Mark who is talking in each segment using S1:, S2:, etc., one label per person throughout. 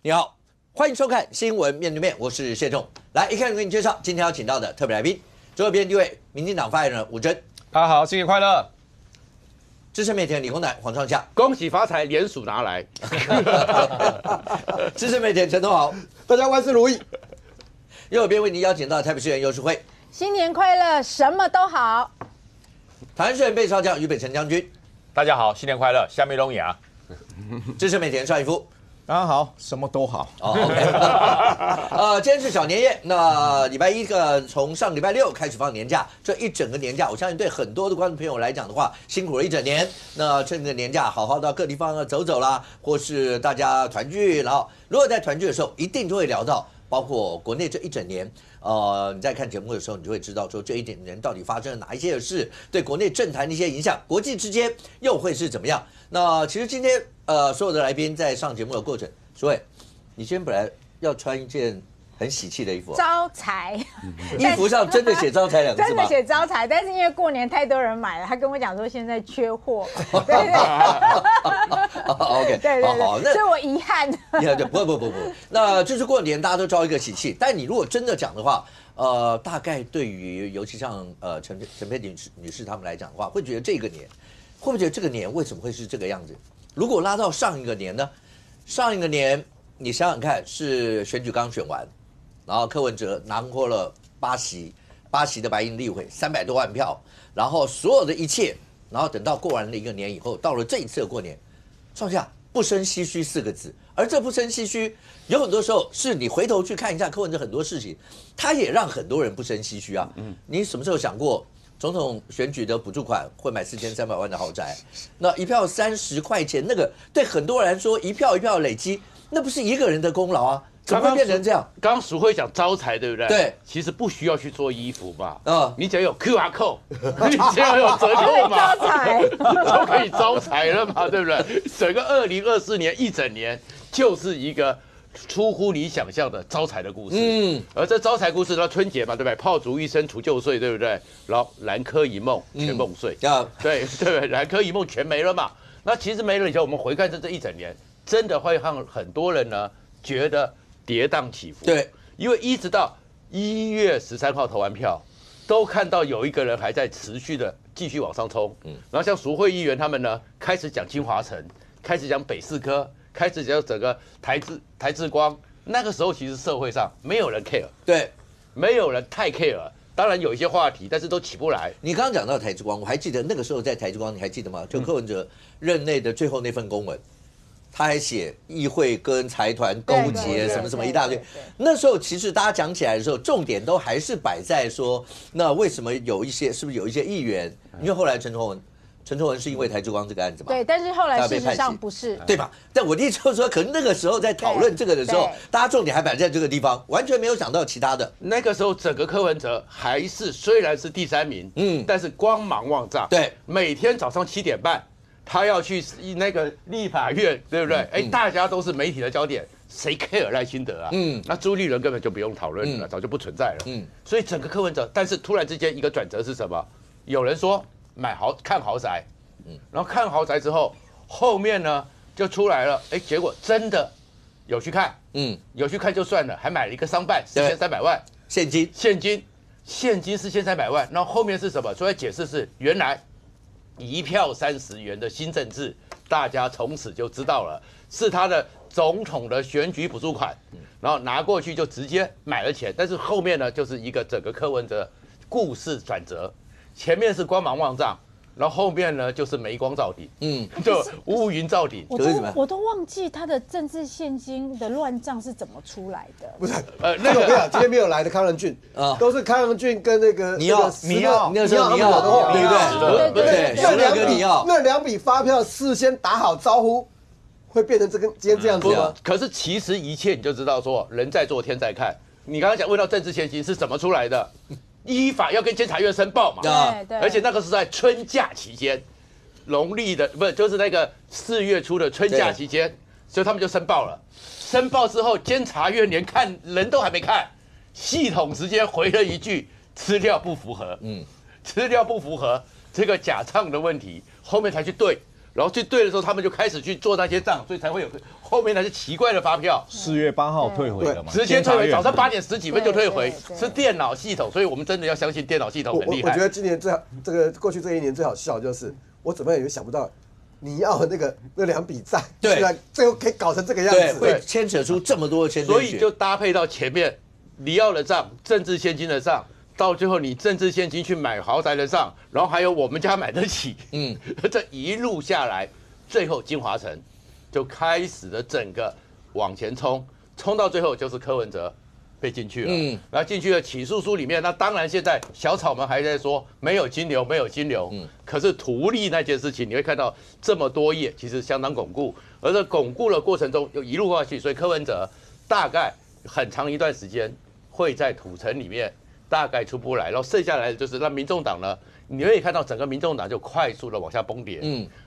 S1: 你好，欢迎收看《新闻面对面》，我是谢仲。来，一开始给你介绍今天要请到的特别来宾，左手边第一位，民进党发言人吴峥。
S2: 大家好，新年快乐！
S1: 资深媒体人李宏南、黄创夏，
S3: 恭喜发财，联署拿来。
S1: 资深媒体人陈东豪，
S4: 大家万事如意。
S1: 右手边为您邀请到台北市议员游淑慧，
S5: 新年快乐，什么都好。
S1: 台湾市人被少将于北辰将军，
S2: 大家好，新年快乐！下面龙牙，
S1: 资深媒体人邵逸夫。
S4: 大家好，什么都好。
S1: 哦 ，OK， 今天是小年夜，那礼拜一从上礼拜六开始放年假，这一整个年假，我相信对很多的观众朋友来讲的话，辛苦了一整年。那趁这个年假，好好到各地方走走啦，或是大家团聚，然后如果在团聚的时候，一定就会聊到，包括国内这一整年。你在看节目的时候，你就会知道说这一整年到底发生了哪一些的事，对国内政坛的一些影响，国际之间又会是怎么样？那其实今天所有的来宾在上节目的过程，所以你今天本来要穿一件很喜气的衣服，
S5: 招财，
S1: 衣服上真的写招财两个字吗？
S5: 真的写招财，但是因为过年太多人买了，他跟我讲说现在缺货，对对
S1: OK，
S5: 对对
S1: 好，
S5: 对，所以我遗憾。
S1: 不，那就是过年大家都招一个喜气，但你如果真的讲的话，大概对于尤其像陈佩婷女士他们来讲的话，会觉得这个年，会不会觉得这个年为什么会是这个样子？如果拉到上一个年呢？上一个年你想想看，是选举刚选完，然后柯文哲拿获了8席的白银立委，300多万票，然后所有的一切，然后等到过完了一个年以后，到了这一次的过年，创下不生唏嘘4个字。而这不生唏嘘，有很多时候是你回头去看一下柯文哲很多事情，他也让很多人不生唏嘘啊。你什么时候想过？总统选举的补助款会买4300万的豪宅，那一票30块钱，那个对很多人来说一票一票累积，那不是一个人的功劳啊，怎么会变成这样？
S3: 刚刚淑慧讲招财，对不对？
S1: 对，
S3: 其实不需要去做衣服嘛，你只要有 QR code， 你只要有折扣嘛，
S5: 招财
S3: 就可以招财了嘛，对不对？整个2024年一整年就是一个出乎你想象的招财的故事，而这招财故事呢，春节嘛，对不对？炮竹一声除旧岁，对不对？然后南柯一梦全梦碎，对，南柯一梦全没了嘛。那其实没了以后，我们回看这一整年，真的会让很多人呢觉得跌宕起伏。
S1: 对，
S3: 因为一直到1月13号投完票，都看到有一个人还在持续的继续往上冲。然后像淑慧议员他们呢，开始讲清华城，开始讲北四科。开始讲整个台智光，那个时候其实社会上没有人 care，
S1: 对，
S3: 没有人太 care。当然有一些话题，但是都起不来。
S1: 你刚刚讲到台智光，我还记得那个时候在台智光，你还记得吗？就柯文哲任内的最后那份公文，他还写议会跟财团勾结什么什么一大堆。那时候其实大家讲起来的时候，重点都还是摆在说，那为什么有一些是不是有一些议员？因为后来陈崇文是因为台智光这个案子嘛？
S5: 对，但是后来事实上不是，
S1: 对吧？但我的意思就是说，可能那个时候在讨论这个的时候，大家重点还摆在这个地方，完全没有想到其他的。
S3: 那个时候，整个柯文哲还是虽然是第3名，但是光芒万丈。
S1: 对，
S3: 每天早上7点半，他要去那个立法院，对不对？大家都是媒体的焦点，谁 care 赖清德啊？那朱立伦根本就不用讨论了，早就不存在了。所以整个柯文哲，但是突然之间一个转折是什么？有人说。看豪宅，然后看豪宅之后，后面呢就出来了，结果真的有去看，有去看就算了，还买了一个商办4300万
S1: 现金
S3: 4300万，然后后面是什么？所以解释是原来1票30元的新政治，大家从此就知道了，是他的总统的选举补助款，然后拿过去就直接买了钱，但是后面呢就是一个整个柯文哲故事转折。前面是光芒万丈，然后后面呢就是眉光罩顶，就乌云罩顶。
S5: 我都忘记他的政治现金的乱账是怎么出来的。
S4: 不是，那个没有，今天没有来的康仁俊都是康仁俊跟那个
S1: 你要，那时候你要，对不对？对，
S4: 那2笔发票事先打好招呼，会变成今天这样子吗？
S3: 可是其实一切你就知道说，人在做天在看。你刚刚讲问到政治现金是怎么出来的？依法要跟监察院申报嘛，
S5: 对，
S3: 而且那个是在春假期间，农历的不是就是那个4月初的春假期间，所以他们就申报了。申报之后，监察院连看人都还没看，系统直接回了一句资料不符合，资料不符合这个假账的问题，后面才去对。然后去对的时候，他们就开始去做那些账，所以才会有后面那些奇怪的发票。
S2: 4月8号退回的嘛，
S3: 直接退回，早上8点10几分就退回，
S5: 对
S3: 是电脑系统，所以我们真的要相信电脑系统很厉害。
S4: 我觉得今年过去这一年最好笑就是我怎么也想不到。你要那2笔账，
S1: 对，
S4: 居然最后可以搞成这个样子，
S1: 会牵扯出这么多牵扯，
S3: 所以就搭配到前面你要的账，政治现金的账，到最后你政治现金去买豪宅的账，然后还有我们家买得起，这一路下来，最后金华城就开始了整个往前冲，冲到最后就是柯文哲被进去了，然后进去了起诉书里面，那当然现在小草们还在说没有金流，没有金流，可是图利那件事情，你会看到这么多页，其实相当巩固，而在巩固的过程中又一路过去，所以柯文哲大概很长一段时间会在土城里面大概出不来，然后剩下来的就是那民众党呢，你可以看到整个民众党就快速的往下崩跌，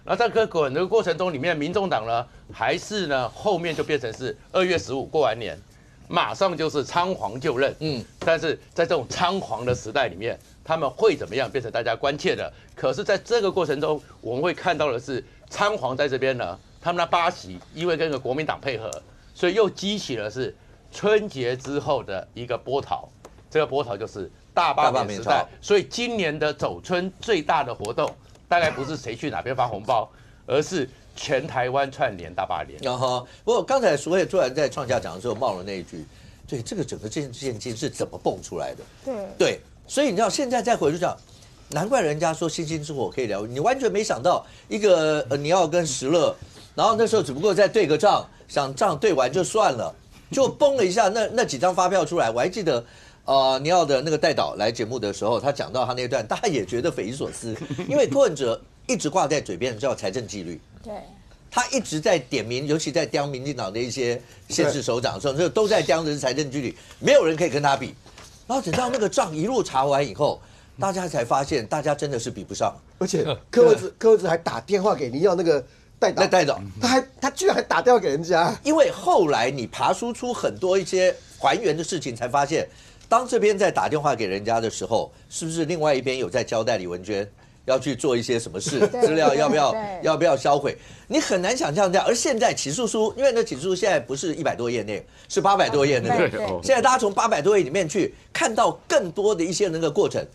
S3: 然后在这个过程中里面，民众党呢还是呢后面就变成是2月15过完年。马上就是仓皇就任，但是在这种仓皇的时代里面，他们会怎么样变成大家关切的？可是，在这个过程中，我们会看到的是仓皇在这边呢，他们那8席因为跟国民党配合，所以又激起了是春节之后的一个波涛，这个波涛就是大罢免时代。所以今年的走春最大的活动，大概不是谁去哪边发红包，而是全台湾串联大罢免。
S1: 不过刚才所谓突然在创下讲的时候冒了那一句，对，这个整个政治现金是怎么蹦出来的？对，所以你知道现在再回去讲，难怪人家说星星之火可以燎原，你完全没想到一个你要跟石勒，然后那时候只不过再对个账，想账对完就算了，就崩了一下那几张发票出来，我还记得。尼奥的那个代导来节目的时候，他讲到他那段，大家也觉得匪夷所思，因为柯文哲一直挂在嘴边叫财政纪律，
S5: 对，
S1: 他一直在点名，尤其在刁民进党的一些县市首长的时候，都在刁的是财政纪律，没有人可以跟他比。然后等到那个账一路查完以后，大家才发现，大家真的是比不上。
S4: 而且柯文哲还打电话给尼奥那个代导，他居然还打电话给人家，
S1: 因为后来你爬梳出很多一些还原的事情，才发现。当这边在打电话给人家的时候，是不是另外一边有在交代李文娟要去做一些什么事，资料要不要销毁？你很难想象这样。而现在起诉书，因为那起诉书现在不是100多页内，是800多页那个。现在大家从800多页里面去看到更多的一些那个过程。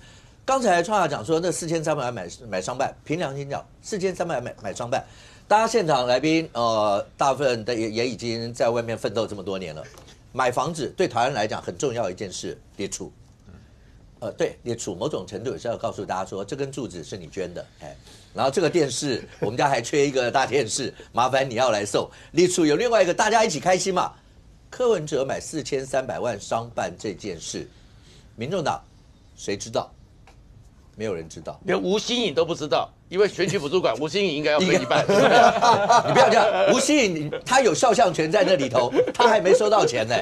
S1: 刚才创下讲说那4300买商办，凭良心讲，4300买商办，大家现场来宾大部分的也已经在外面奋斗这么多年了。买房子对台湾来讲很重要的一件事，列出，对，列出某种程度也是要告诉大家说，这根柱子是你捐的，然后这个电视我们家还缺一个大电视，麻烦你要来送。列出有另外一个大家一起开心嘛。柯文哲买4300万商办这件事，民众党谁知道？没有人知道，
S3: 连吴欣颖都不知道，因为选举补助款吴欣颖应该要分一半。
S1: 你不要这样，吴欣颖他有肖像权在那里头，他还没收到钱呢。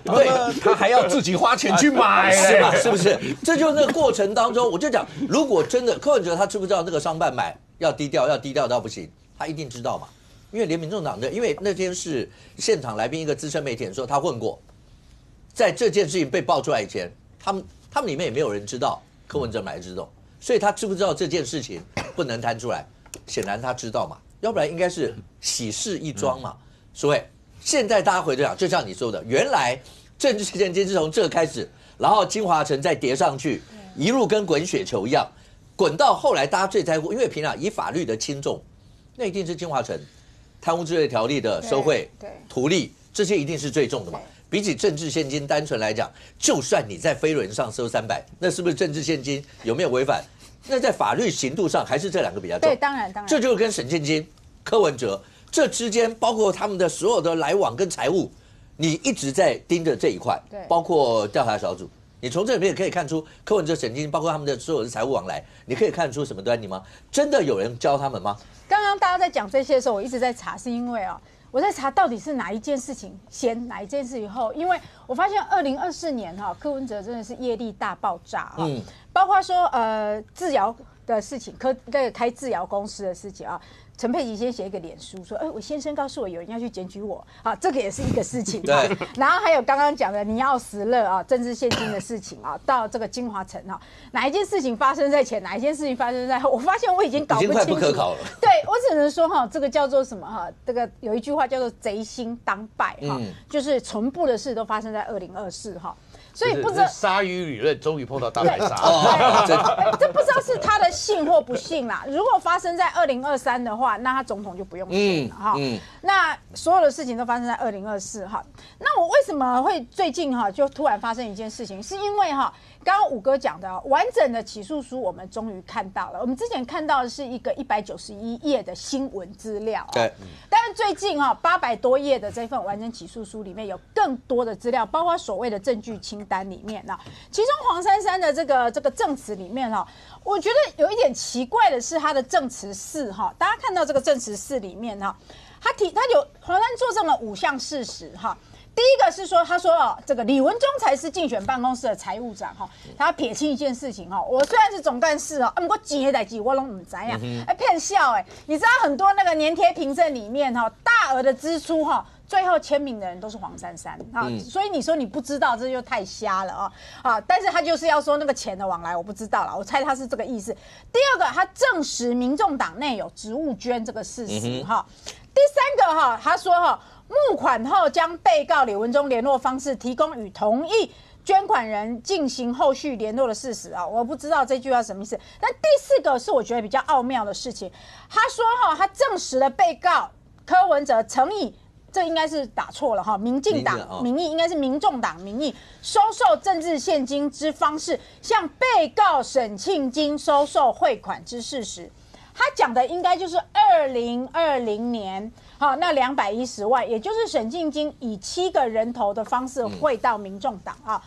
S1: 对，
S2: 他还要自己花钱去买，
S1: 是吧？是不是？这就是那个过程当中，我就讲，如果真的柯文哲他知不知道那个商办买要低调到不行，他一定知道嘛。因为连民众党的，因为那天是现场来宾一个资深媒体人说他混过，在这件事情被爆出来以前，他们里面也没有人知道柯文哲买的这种。所以他知不知道这件事情不能摊出来？显然他知道嘛，要不然应该是喜事一桩嘛。所以现在大家回头讲，就像你说的，原来政治现金是从这开始，然后金华城再叠上去，一路跟滚雪球一样，滚到后来大家最在乎，因为平常以法律的轻重，那一定是金华城贪污治罪条例的收贿、图利，这些一定是最重的嘛。比起政治现金单纯来讲，就算你在飞轮上收300，那是不是政治现金？有没有违反？那在法律刑度上还是这两个比较重。
S5: 对，当然。
S1: 这就是跟沈建金、柯文哲这之间，包括他们的所有的来往跟财务，你一直在盯着这一块。
S5: 对，
S1: 包括调查小组，你从这里面可以看出柯文哲、沈建金，包括他们的所有的财务往来，你可以看出什么端倪吗？真的有人教他们吗？
S5: 刚刚大家在讲这些的时候，我一直在查，是因为我在查到底是哪一件事情先，哪一件事以后，因为我发现2024年柯文哲真的是业力大爆炸包括说制谣的事情，开制谣公司的事情陈佩琪先写一个脸书说，我先生告诉我有人要去检举我，啊，这个也是一个事情。
S1: 对。
S5: 然后还有刚刚讲的尼奥斯勒啊，政治现金的事情啊，到这个金华城啊，哪一件事情发生在前，哪一件事情发生在后，我发现我已经搞不清楚，
S1: 已经快不可考了。
S5: 对我只能说哈，这个叫做什么哈？这个有一句话叫做贼心当败哈，就是全部的事都发生在2024哈。所以不知道
S3: 鲨鱼理论终于碰到大白鲨，
S5: 这不知道是他的信或不信啦。如果发生在2023的话，那他总统就不用选了哈。那所有的事情都发生在2024哈。那我为什么会最近哈就突然发生一件事情？是因为哈，刚刚武哥讲的完整的起诉书，我们终于看到了。我们之前看到的是一个191页的新闻资料，
S1: 对。
S5: 但是最近哈800多页的这份完整起诉书里面有更多的资料，包括所谓的证据清单里面呢，其中黄珊珊的这个证词里面哈，我觉得有一点奇怪的是他的证词4哈，大家看到这个证词4里面哈，他有黄珊作证了5项事实哈。第一个是说，他说这个李文忠才是竞选办公室的财务长哈，他撇清一件事情哈，我虽然是总干事哦，不过钱的代志我都不知呀，骗笑你知道很多那个粘贴凭证里面哈，大额的支出哈。最后签名的人都是黄珊珊啊，所以你说你不知道，这就太瞎了啊！但是他就是要说那个钱的往来，我不知道了，我猜他是这个意思。第二个，他证实民众党内有职务捐这个事实哈。第三个哈，他说募款后将被告李文忠联络方式提供与同意捐款人进行后续联络的事实啊，我不知道这句话什么意思。但第四个是我觉得比较奥妙的事情，他说他证实了被告柯文哲曾以这应该是打错了哈，民进党名义应该是民众党名义收受政治现金之方式，向被告沈庆金收受汇款之事实。他讲的应该就是2020年，好，那210万，也就是沈庆金以7个人头的方式汇到民众党啊。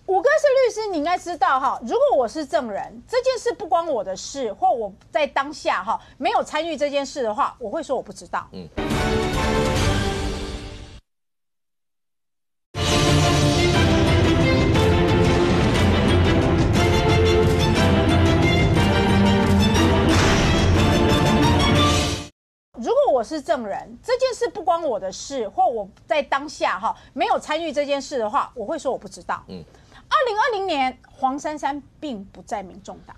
S5: 武哥是律师，你应该知道哈，如果我是证人，这件事不关我的事，或我在当下哈没有参与这件事的话，我会说我不知道。如果我是证人，这件事不关我的事，或我在当下哈没有参与这件事的话，我会说我不知道。2020年黄珊珊并不在民众党，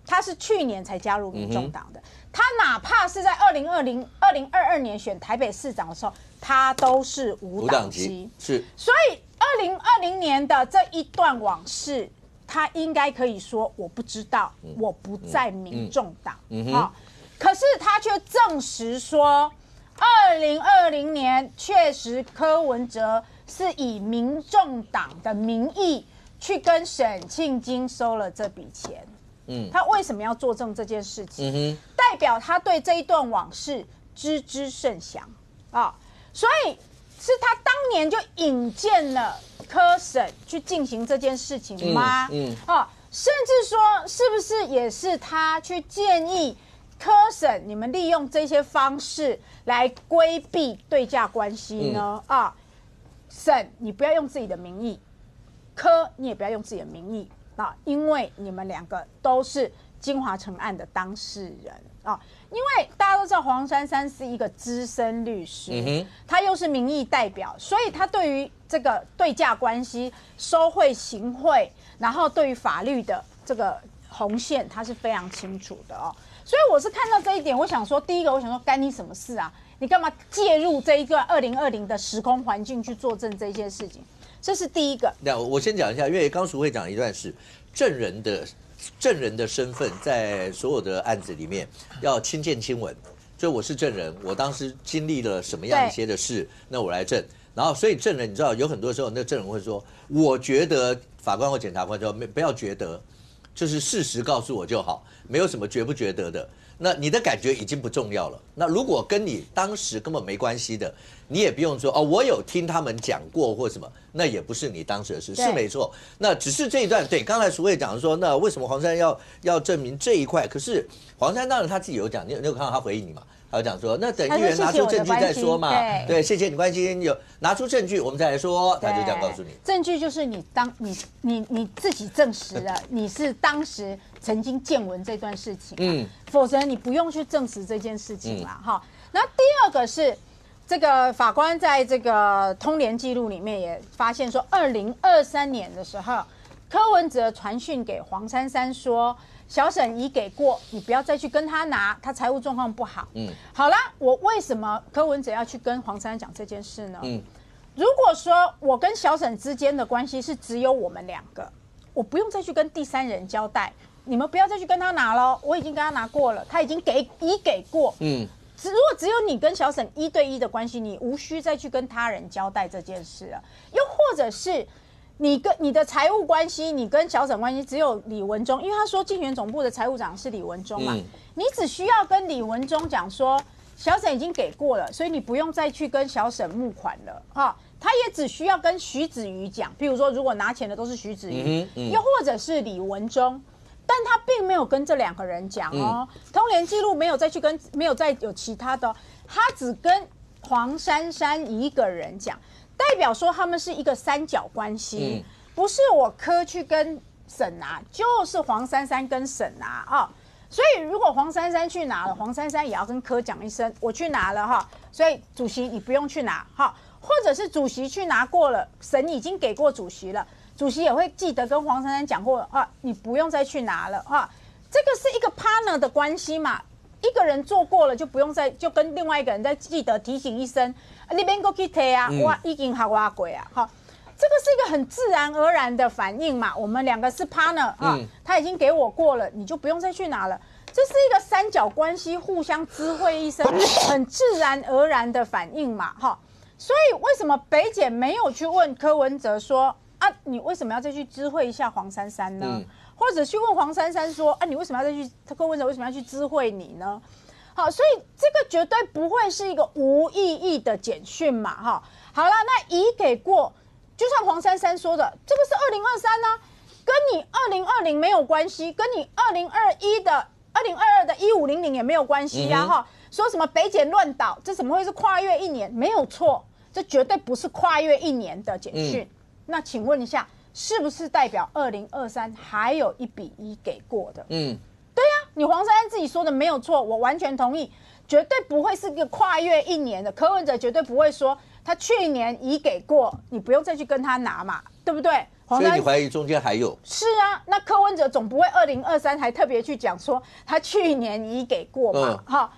S5: 他是去年才加入民众党的。他哪怕是在2022年选台北市长的时候，他都是无党籍。是，所以2020年的这一段往事，他应该可以说我不知道，我不在民众党。可是他却证实说，2020年确实柯文哲是以民众党的名义去跟沈庆金收了这笔钱。他为什么要作证这件事情？代表他对这一段往事知甚详啊，所以是他当年就引荐了柯沈去进行这件事情吗？甚至说是不是也是他去建议柯沈你们利用这些方式来规避对价关系呢？沈你不要用自己的名义，柯你也不要用自己的名义啊，因为你们两个都是金华城案的当事人啊。因为大家都知道黄珊珊是一个资深律师，他又是民意代表，所以他对于这个对价关系、收贿行贿，然后对于法律的这个红线，他是非常清楚的哦。所以我是看到这一点，我想说，第一个，我想说，干你什么事啊？你干嘛介入这一个2020的时空环境去作证这件事情？这是第一个。
S1: 那我先讲一下，因为刚淑慧讲一段是证人的身份，在所有的案子里面要亲见亲闻，所以我是证人，我当时经历了什么样一些的事，那我来证。然后，所以证人你知道，有很多时候那证人会说，我觉得法官或检察官就不要觉得，就是事实告诉我就好，没有什么觉不觉得的。那你的感觉已经不重要了。那如果跟你当时根本没关系的，你也不用说哦，我有听他们讲过或什么，那也不是你当时的事，
S5: 对
S1: 是没错。那只是这一段，对，刚才淑慧讲说，那为什么黄珊要证明这一块？可是黄珊当然他自己有讲，你有看到他回应你吗？他有讲说，那等议员拿出证据再说嘛。对，谢谢你关心，有拿出证据我们再来说。他就这样告诉你，
S5: 证据就是你自己证实了你是当时曾经见闻这段事情，否则你不用去证实这件事情啦，哈。那第二个是。这个法官在这个通联记录里面也发现说，2023年的时候，柯文哲传讯给黄珊珊说，小沈已给过，你不要再去跟他拿，他财务状况不好。好啦，我为什么柯文哲要去跟黄珊珊讲这件事呢？如果说我跟小沈之间的关系是只有我们两个，我不用再去跟第三人交代，你们不要再去跟他拿咯，我已经跟他拿过了，他已给过。如果只有你跟小沈1对1的关系，你无需再去跟他人交代这件事了。又或者是你的财务关系，你跟小沈关系只有李文忠，因为他说竞选总部的财务长是李文忠嘛，你只需要跟李文忠讲说，小沈已经给过了，所以你不用再去跟小沈募款了哈。他也只需要跟徐子瑜讲，譬如说，如果拿钱的都是徐子瑜，又或者是李文忠。但他并没有跟这2个人讲哦，通联记录没有再有其他的，他只跟黄珊珊一个人讲，代表说他们是一个三角关系，不是我柯去跟沈拿，就是黄珊珊跟沈拿啊。所以如果黄珊珊去拿了，黄珊珊也要跟柯讲一声，我去拿了哈，所以主席你不用去拿哈，或者是主席去拿过了，沈已经给过主席了。主席也会记得跟黄珊珊讲过啊，你不用再去拿了啊。这个是一个 partner 的关系嘛，一个人做过了就不用再就跟另外一个人再记得提醒一声，你别过去提啊，我已经学我过啊，哈，这个是一个很自然而然的反应嘛。我们2个是 partner 啊，他已经给我过了，你就不用再去拿了。这是一个三角关系，互相知会一声，很自然而然的反应嘛，哈。所以为什么北检没有去问柯文哲说？啊，你为什么要再去知会一下黄珊珊呢？或者去问黄珊珊说，啊，你为什么要再去？柯文哲为什么要去知会你呢？好，所以这个绝对不会是一个无意义的简讯嘛，哈。好了，那已给过，就像黄珊珊说的，这个是2023呢，跟你2020没有关系，跟你2022的1500也没有关系呀，哈。说什么北检乱导，这怎么会是跨越1年？没有错，这绝对不是跨越1年的简讯。那请问一下，是不是代表2023还有一笔已给过的？对呀，你黄珊珊自己说的没有错，我完全同意，绝对不会是个跨越1年的。柯文哲绝对不会说他去年已给过，你不用再去跟他拿嘛，对不对？
S1: 所以你怀疑中间还有？
S5: 是啊，那柯文哲总不会2023还特别去讲说他去年已给过嘛？哈，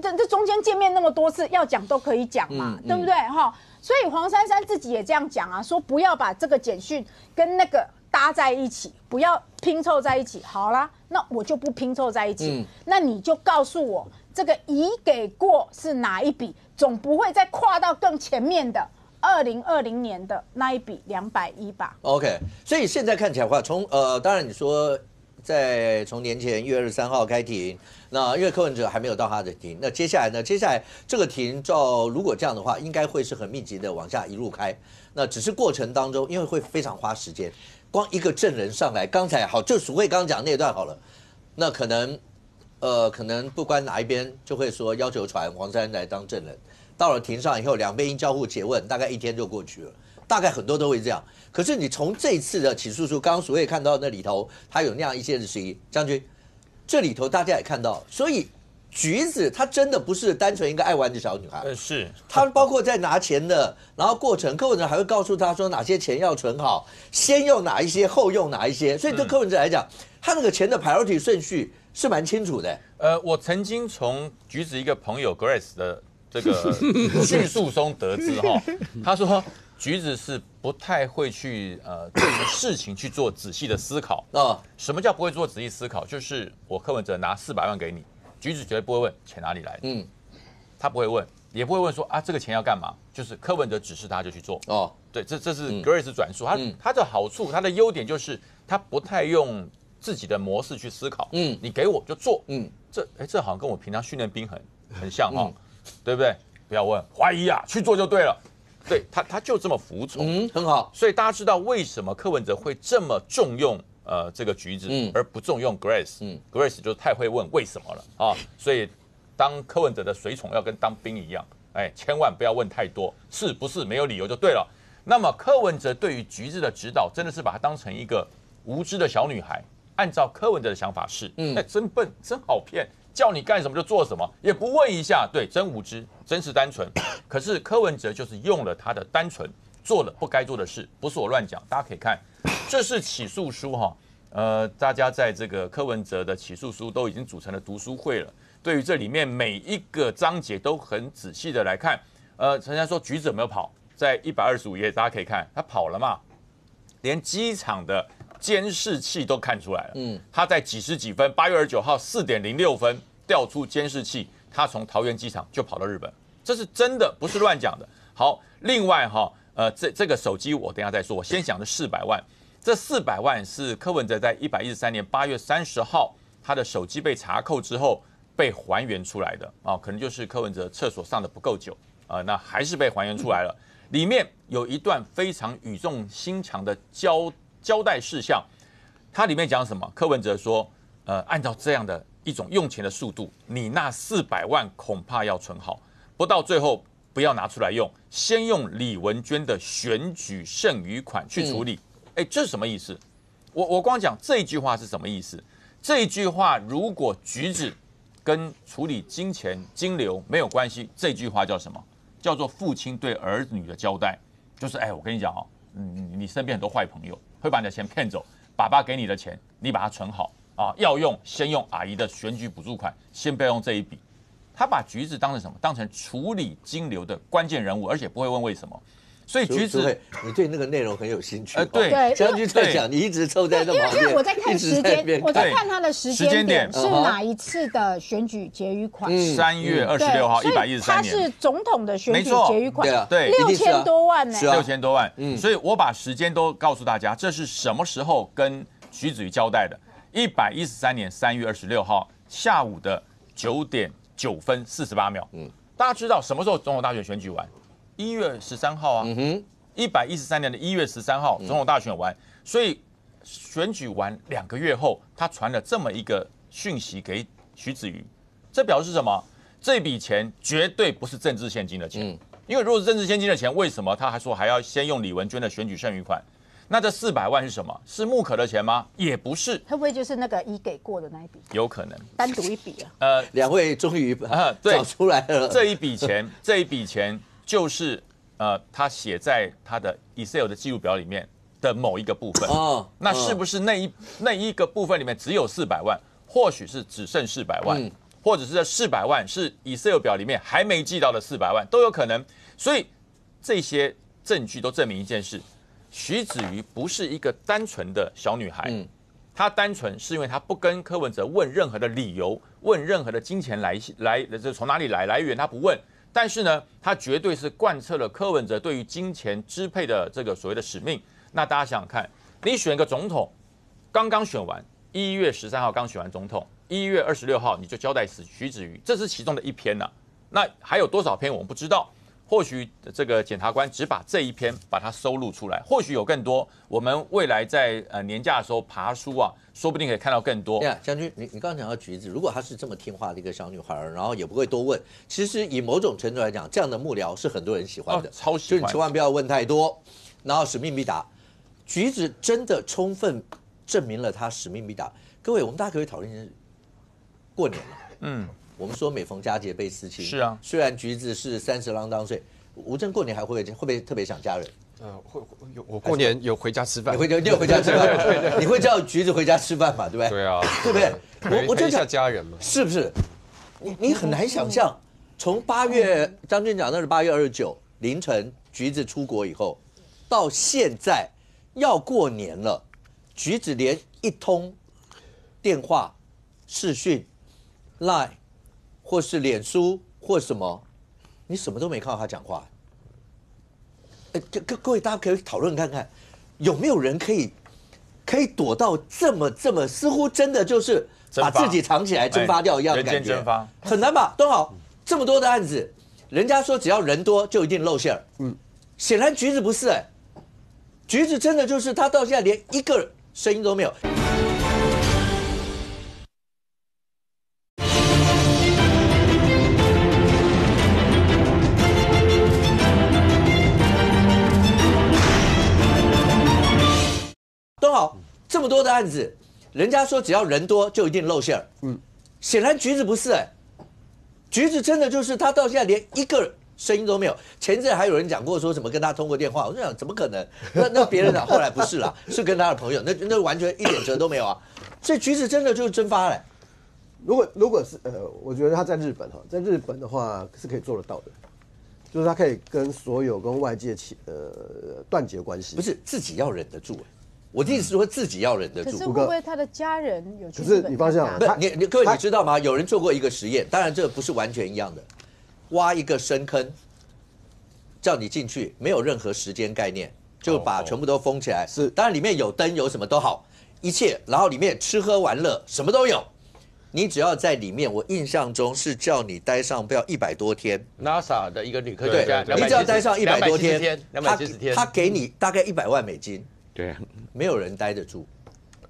S5: 这中间见面那么多次，要讲都可以讲嘛，对不对？哈。所以黄珊珊自己也这样讲啊，说不要把这个简讯跟那个搭在一起，不要拼凑在一起。好啦，那我就不拼凑在一起，那你就告诉我这个已给过是哪一笔，总不会再跨到更前面的2020年的那一笔210吧
S1: ？OK， 所以现在看起来的话，当然你说从年前1月23号开庭。那因为柯文哲还没有到他的庭，那接下来呢？接下来这个庭如果这样的话，应该会是很密集的往下一路开。那只是过程当中，因为会非常花时间，光一个证人上来，刚才好，就淑慧刚刚讲那段好了，那可能不管哪一边就会说要求传黄珊珊来当证人，到了庭上以后，两边一交互诘问，大概1天就过去了。大概很多都会这样。可是你从这次的起诉书，刚刚淑慧看到那里头，他有那样一些的事情，将军。这里头大家也看到，所以橘子她真的不是单纯一个爱玩的小女孩，
S2: 是
S1: 她包括在拿钱的，然后过程柯文哲还会告诉她说哪些钱要存好，先用哪一些，后用哪一些，所以对柯文哲来讲，他那个钱的 priority 顺序是蛮清楚的。
S6: 我曾经从橘子一个朋友 Grace 的这个叙述中得知哈，他说橘子是不太会去对于事情去做仔细的思考啊。什么叫不会做仔细思考？就是我柯文哲拿400万给你，橘子绝对不会问钱哪里来的，他不会问，也不会问说啊这个钱要干嘛，就是柯文哲指示他就去做哦。对，这是 Grace 转述，他的好处，他的优点就是他不太用自己的模式去思考，你给我就做，这好像跟我平常训练兵很像哈，对不对？不要问，怀疑啊，去做就对了。对他就这么服从，
S1: 很好。
S6: 所以大家知道为什么柯文哲会这么重用这个橘子，而不重用 Grace，Grace 就太会问为什么了啊，所以当柯文哲的随从要跟当兵一样，千万不要问太多，是不是没有理由就对了。那么柯文哲对于橘子的指导，真的是把她当成一个无知的小女孩。按照柯文哲的想法是，真笨，真好骗，叫你干什么就做什么，也不问一下，对，真无知，真是单纯。可是柯文哲就是用了他的单纯，做了不该做的事，不是我乱讲，大家可以看，这是起诉书哈。大家在这个柯文哲的起诉书都已经组成了读书会了，对于这里面每一个章节都很仔细的来看。人家说橘子有没有跑，在125页大家可以看，他跑了嘛，连机场的监视器都看出来了。他在几十几分，8月29号4点06分调出监视器，他从桃园机场就跑到日本，这是真的，不是乱讲的。好，另外这个手机我等一下再说，我先讲的400万，这400万是柯文哲在113年8月30号他的手机被查扣之后被还原出来的可能就是柯文哲厕所上的不够久那还是被还原出来了。里面有一段非常语重心长的交代事项，它里面讲什么？柯文哲说，按照这样的一种用钱的速度，你那400万恐怕要存好，不到最后不要拿出来用，先用李文娟的选举剩余款去处理。这是什么意思？我光讲这一句话是什么意思？这一句话如果橘子跟处理金钱金流没有关系，这句话叫什么？叫做父亲对儿女的交代，就是我跟你讲你身边很多坏朋友会把你的钱骗走，爸爸给你的钱你把它存好要用先用阿姨的选举补助款，先不要用这一笔。他把橘子当成什么？当成处理金流的关键人物，而且不会问为什么。所以橘子，
S1: 你对那个内容很有兴趣。
S5: 对，
S1: 将军在讲，你一直凑在那旁边。
S5: 因为我在看时间，我在看他的时间点是哪一次的选举结余款
S6: ？3月26号113年，
S5: 他是总统的选举结余款，
S6: 对
S5: ，6000多万呢
S6: ，6000多万。所以我把时间都告诉大家，这是什么时候跟徐子瑜交代的？113年3月26号下午的9点9分48秒。大家知道什么时候总统大选选举完？1月13号啊，113年的1月13号总统大选完，所以选举完2个月后，他传了这么一个讯息给徐子瑜，这表示什么？这笔钱绝对不是政治现金的钱，因为如果是政治现金的钱，为什么他还说还要先用李文娟的选举剩余款？那这400万是什么？是木可的钱吗？也不是，
S5: 会不会就是那个已给过的那一笔？
S6: 有可能
S5: 单独一笔
S1: 两位终于找出来了，
S6: 这一笔钱就是他写在他的 Excel 的记录表里面的某一个部分那是不是那一个部分里面只有400万？或许是只剩400万，或者是这400万是 Excel 表里面还没记到的400万，都有可能。所以这些证据都证明一件事：徐子瑜不是一个单纯的小女孩，她单纯是因为她不跟柯文哲问任何的理由，问任何的金钱来从哪里来源，她不问。但是呢，他绝对是贯彻了柯文哲对于金钱支配的这个所谓的使命。那大家想想看，你选个总统，刚刚选完，1月13号刚选完总统，1月26号你就交代死徐子瑜，这是其中的一篇呐。那还有多少篇我们不知道，或许这个检察官只把这一篇把它收录出来，或许有更多。我们未来在年假的时候爬书说不定可以看到更多。
S1: 将军，你刚刚讲到橘子，如果她是这么听话的一个小女孩，然后也不会多问，其实以某种程度来讲，这样的幕僚是很多人喜欢的，
S6: 超喜欢。
S1: 就你千万不要问太多，然后使命必达。橘子真的充分证明了她使命必达。各位，我们大家可以讨论一下，过年了，我们说每逢佳节倍思亲，
S6: 是啊。
S1: 虽然橘子是30啷当岁，吴峥过年会不会特别想家人？
S7: 我过年有回家吃饭，
S1: 你有回家吃饭，你会叫橘子回家吃饭嘛？对不对？
S7: 对啊，
S1: 对不对？
S7: 我就想家人嘛，
S1: 是不是？你很难想象，从8月张军讲那是8月29凌晨橘子出国以后，到现在要过年了，橘子连一通电话、视讯、Line 或是脸书或什么，你什么都没看到他讲话。各位大家可以讨论看看，有没有人可以躲到这么似乎真的就是把自己藏起来蒸发掉一样的感觉，
S6: 人间蒸发
S1: 很难吧？都好，这么多的案子，人家说只要人多就一定露馅儿，显然橘子不是橘子真的就是他到现在连一个声音都没有。都好，这么多的案子，人家说只要人多就一定露馅儿。显然橘子不是橘子真的就是他到现在连一个声音都没有。前阵还有人讲过说什么跟他通过电话，我就想怎么可能？那别人讲后来不是啦，是跟他的朋友，那完全一点辙都没有啊。所以橘子真的就是蒸发了。
S4: 如果是我觉得他在日本在日本的话是可以做得到的，就是他可以跟所有跟外界断绝关系。
S1: 不是自己要忍得住我的意思是说自己要忍得住。
S5: 可是会不会他的家人有去？
S4: 可是你发现
S1: 不是各位你知道吗？有人做过一个实验，当然这不是完全一样的，挖一个深坑，叫你进去，没有任何时间概念，就把全部都封起来。
S4: 是，
S1: 当然里面有灯有什么都好，一切，然后里面吃喝玩乐什么都有。你只要在里面，我印象中是叫你待上不要100多天。
S3: NASA 的一个女科学家，
S1: 你只要待上100多天
S3: ，270天，
S1: 他给你大概100万美金。
S3: 对，
S1: 没有人待得住，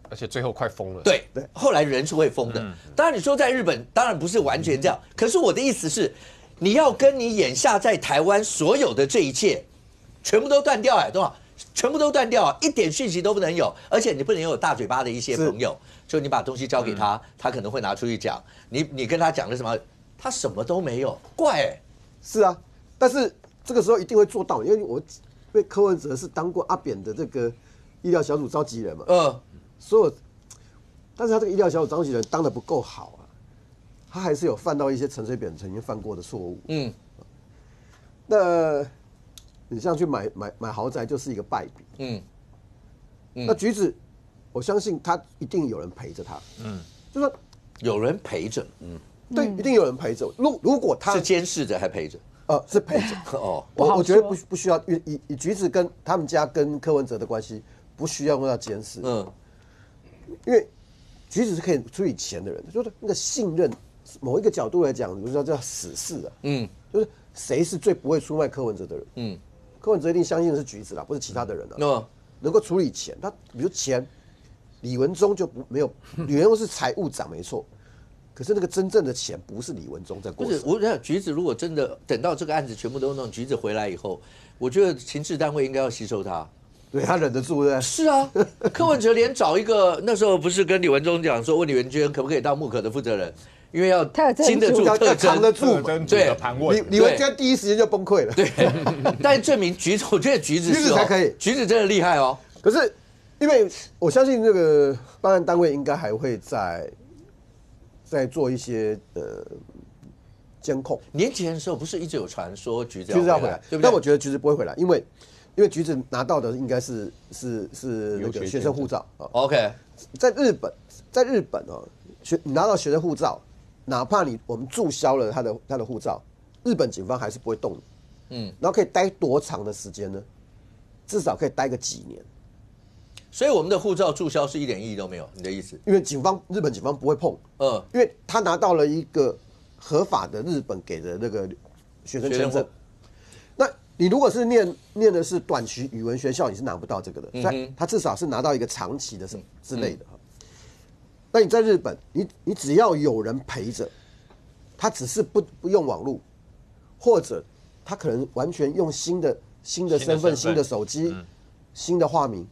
S7: 而且最后快疯了。
S1: 对，后来人是会疯的。当然你说在日本，当然不是完全这样。可是我的意思是，你要跟你眼下在台湾所有的这一切，全部都断掉多少？全部都断掉一点讯息都不能有，而且你不能有大嘴巴的一些朋友，就你把东西交给他，他可能会拿出去讲。你跟他讲了什么，他什么都没有，怪
S4: 是啊，但是这个时候一定会做到，因为我因为柯文哲是当过阿扁的这个医疗小组召集人嘛，所有，但是他这个医疗小组召集人当得不够好他还是有犯到一些陈水扁曾经犯过的错误。那你像去买豪宅就是一个败笔。那橘子，我相信他一定有人陪着他。就说
S1: 有人陪着。
S4: 对，一定有人陪着。如果他
S1: 是监视着还陪着？
S4: 是陪着。我觉得不需要，以橘子跟他们家跟柯文哲的关系，不需要用到监视。因为橘子是可以处理钱的人，就是那个信任，某一个角度来讲，就是叫死士就是谁是最不会出卖柯文哲的人？柯文哲一定相信的是橘子啦，不是其他的人能够处理钱，他比如钱，李文忠就没有，李文忠是财务长没错。可是那个真正的钱不是李文忠在过手。
S1: 不是，我想橘子如果真的等到这个案子全部都弄，橘子回来以后，我觉得情治单位应该要吸收他。
S4: 对他忍得住，对不对？
S1: 是啊，柯文哲连找一个那时候不是跟李文忠讲说，问李文娟可不可以当木可的负责人，因为要经得住特
S4: 扛得住，
S1: 对，
S4: 李文娟第一时间就崩溃了。
S1: 对，但证明橘子，我觉得橘子是
S4: 才可以，
S1: 橘子真的厉害哦。
S4: 可是因为我相信这个办案单位应该还会再做一些监控。
S1: 年前的时候不是一直有传说橘子
S4: 要回来，
S1: 对不对？
S4: 但我觉得橘子不会回来，因为橘子拿到的应该是那个学生护照。
S1: OK，
S4: 在日本你拿到学生护照，哪怕我们注销了他的护照，日本警方还是不会动你。然后可以待多长的时间呢？至少可以待个几年。
S1: 所以我们的护照注销是一点意义都没有，你的意思？
S4: 因为日本警方不会碰，因为他拿到了一个合法的日本给的那个学生签证。那你如果是念的是短期语文学校，你是拿不到这个的。所以他至少是拿到一个长期的之类的。那你在日本，你只要有人陪着，他只是不用网络，或者他可能完全用新的身份、新的手机、新的化名。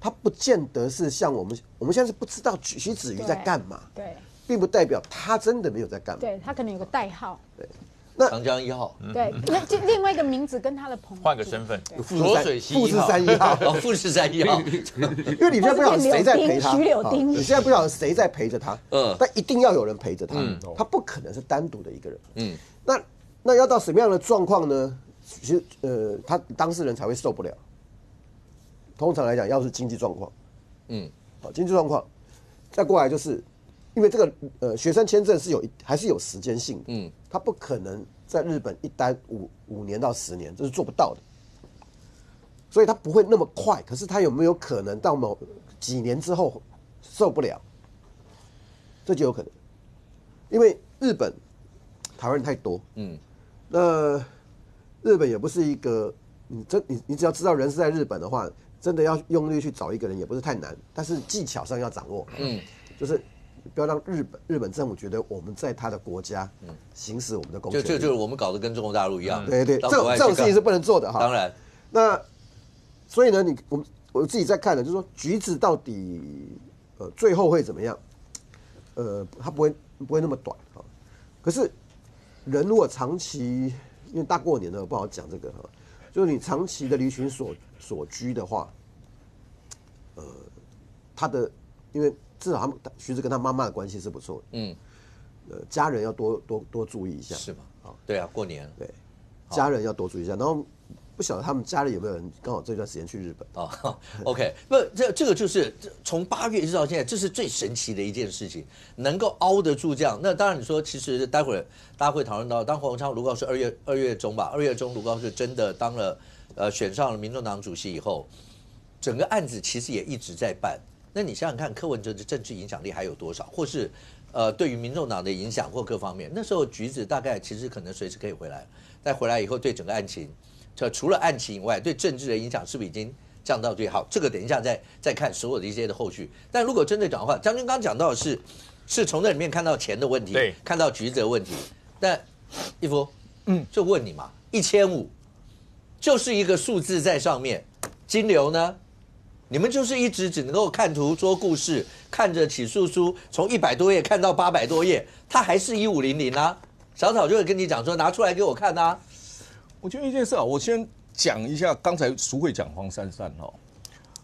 S4: 他不见得是像我们现在是不知道徐子瑜在干嘛，
S5: 对，
S4: 并不代表他真的没有在干嘛。
S5: 对他可能有个代号，
S4: 对，
S1: 那长江1号，
S5: 对，另外一个名字跟他的朋友
S6: 换个身份，
S3: 浊水溪
S4: 富士山1号，
S1: 富士山1号，
S4: 因为你现在不晓得谁在陪他，
S5: 徐柳丁，
S4: 你现在不晓得谁在陪着他，但一定要有人陪着他，他不可能是单独的一个人，那要到什么样的状况呢？其实他当事人才会受不了。通常来讲，要是经济状况，经济状况，再过来就是因为这个学生签证还是有时间性的，他不可能在日本一待5年到10年，这是做不到的，所以他不会那么快。可是他有没有可能到几年之后受不了？这就有可能，因为日本台湾人太多，那日本也不是一个你只要知道人是在日本的话，真的要用力去找一个人也不是太难，但是技巧上要掌握，就是不要让日本政府觉得我们在他的国家行使我们的公权力，
S1: 就是我们搞得跟中国大陆一样，
S4: 对，这种事情是不能做的哈。
S1: 当然，
S4: 那所以呢，我自己在看的，就是说橘子到底最后会怎么样？它不会那么短哈。可是人如果长期，因为大过年的不好讲这个哈，就是你长期的离群所居的话，他的因为至少橘子跟他妈妈的关系是不错的，家人要多注意一下，
S1: 是吗？对啊，过年
S4: 对，家人要多注意一下，然后。不晓得他们家里有没有人刚好这段时间去日本
S1: ？OK， 不，这个就是从8月一直到现在，这是最神奇的一件事情，能够熬得住这样。那当然，你说其实待会儿大家会讨论到，当黄昌卢高是2月中吧，2月中卢高是真的当了选上了民众党主席以后，整个案子其实也一直在办。那你想想看，柯文哲的政治影响力还有多少，或是对于民众党的影响或各方面，那时候橘子大概其实可能随时可以回来，但回来以后对整个案情。除了案情以外，对政治的影响是不是已经降到最好？这个等一下再看所有的一些的后续。但如果真的讲的话，将军刚讲到的是从那里面看到钱的问题，
S6: 对，
S1: 看到橘子的问题。但义夫，就问你嘛，1500就是一个数字在上面，金流呢？你们就是一直只能够看图说故事，看着起诉书从100多页看到800多页，它还是1500啊。小草就会跟你讲说，拿出来给我看啊。
S2: 我觉得一件事啊，我先讲一下，刚才淑慧讲黄珊珊哦，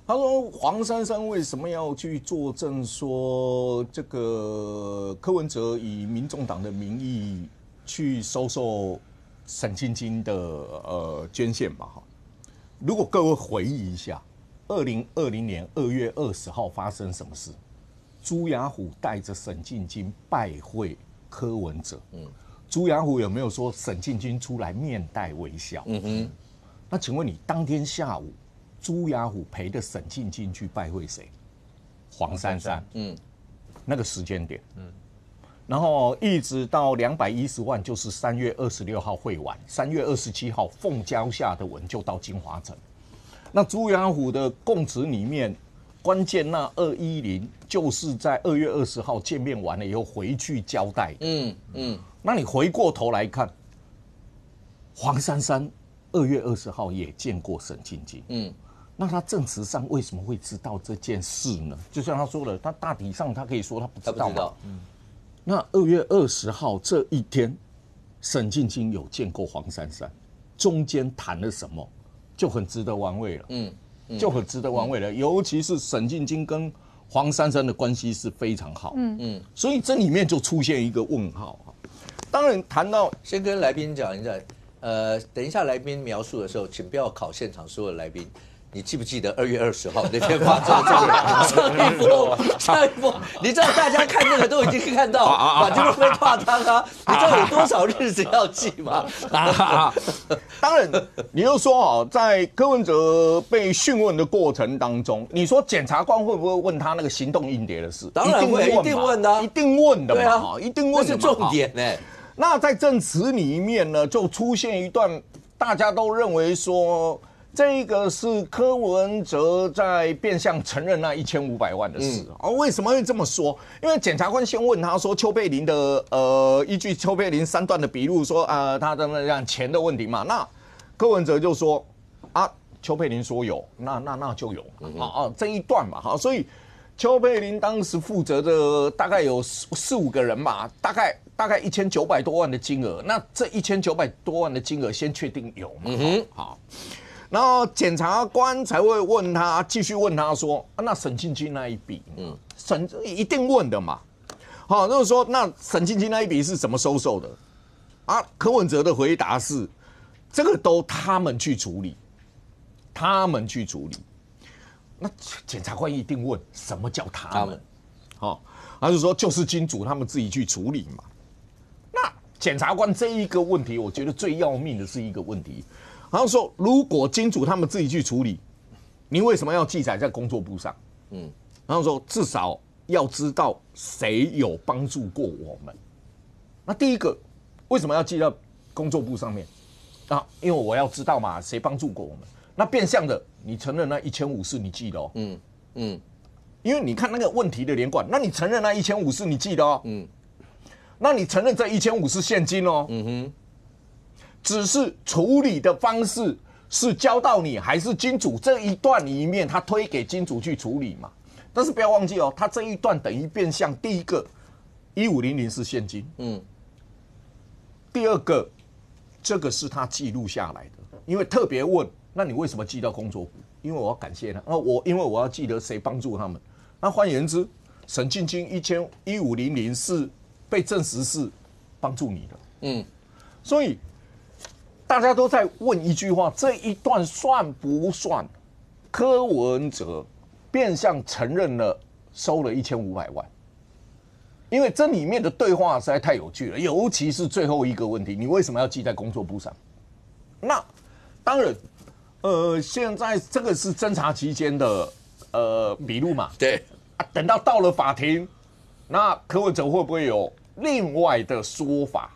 S2: 他说黄珊珊为什么要去作证说这个柯文哲以民众党的名义去收受沈庆金的捐献嘛哈？如果各位回忆一下，2020年2月20号发生什么事？朱雅虎带着沈庆金拜会柯文哲，朱雅虎有没有说沈庆金出来面带微笑？那请问你当天下午，朱雅虎陪着沈庆金去拜会谁？黄珊珊。那个时间点。然后一直到210万，就是3月26号会完，3月27号凤交下的文就到金华城。那朱雅虎的供词里面，关键那210就是在2月20号见面完了以后回去交代。那你回过头来看，黄珊珊2月20号也见过沈庆金。那他证词上为什么会知道这件事呢？就像他说的，他大体上他可以说他不知道嘛。那2月20号这一天，沈庆金有见过黄珊珊，中间谈了什么，就很值得玩味了。就很值得玩味了。尤其是沈庆金跟黄珊珊的关系是非常好。所以这里面就出现一个问号。当然谈到，
S1: 先跟来宾讲一下，等一下来宾描述的时候，请不要考现场所有来宾。你记不记得2月20号那天发生的上一波？你知道大家看那个都已经看到，把这个会怕汤啊！你知道有多少日子要记吗？
S2: 当然，你又说在柯文哲被讯问的过程当中，你说检察官会不会问他那个行动硬碟的事？
S1: 当然会，一定问的，
S2: 一定问的嘛，
S1: 对啊，
S2: 一定问的嘛，
S1: 这是重点呢。
S2: 那在证词里面呢，就出现一段大家都认为说，这个是柯文哲在变相承认那1500万的事。为什么会这么说？因为检察官先问他说，邱佩玲的依据邱佩玲3段的笔录说，他的那样钱的问题嘛，那柯文哲就说邱佩玲说有，那就有这一段嘛，所以邱佩玲当时负责的大概有4-5个人嘛，大概1900多万的金额，那这1900多万的金额先确定有嘛，好。然后检察官才会问他，继续问他说，那沈庆金那一笔，沈一定问的嘛。好，就是说，那沈庆金那一笔是怎么收受的？柯文哲的回答是，这个都他们去处理，他们去处理。那检察官一定问，什么叫他们？好，他就说就是金主他们自己去处理嘛。那检察官这一个问题，我觉得最要命的是一个问题。然后说，如果金主他们自己去处理，你为什么要记载在工作簿上？然后说至少要知道谁有帮助过我们。那第一个，为什么要记到工作簿上面？啊，因为我要知道嘛，谁帮助过我们。那变相的，你承认那1500是你寄的哦。因为你看那个问题的连贯，那你承认那1500是你寄的哦。那你承认这1500是现金哦。只是处理的方式是交到你还是金主这一段里面，他推给金主去处理嘛。但是不要忘记哦，他这一段等于变相第一个1500是现金，第二个这个是他记录下来的，因为特别问，那你为什么寄到工作股？因为我要感谢他，因为我要记得谁帮助他们。那换言之，沈进金1500是被证实是帮助你的，所以大家都在问一句话：这一段算不算柯文哲变相承认了收了1500万？因为这里面的对话实在太有趣了，尤其是最后一个问题，你为什么要记在工作簿上？那当然，现在这个是侦查期间的笔录嘛，
S1: 对
S2: 啊，等到了法庭，那柯文哲会不会有另外的说法？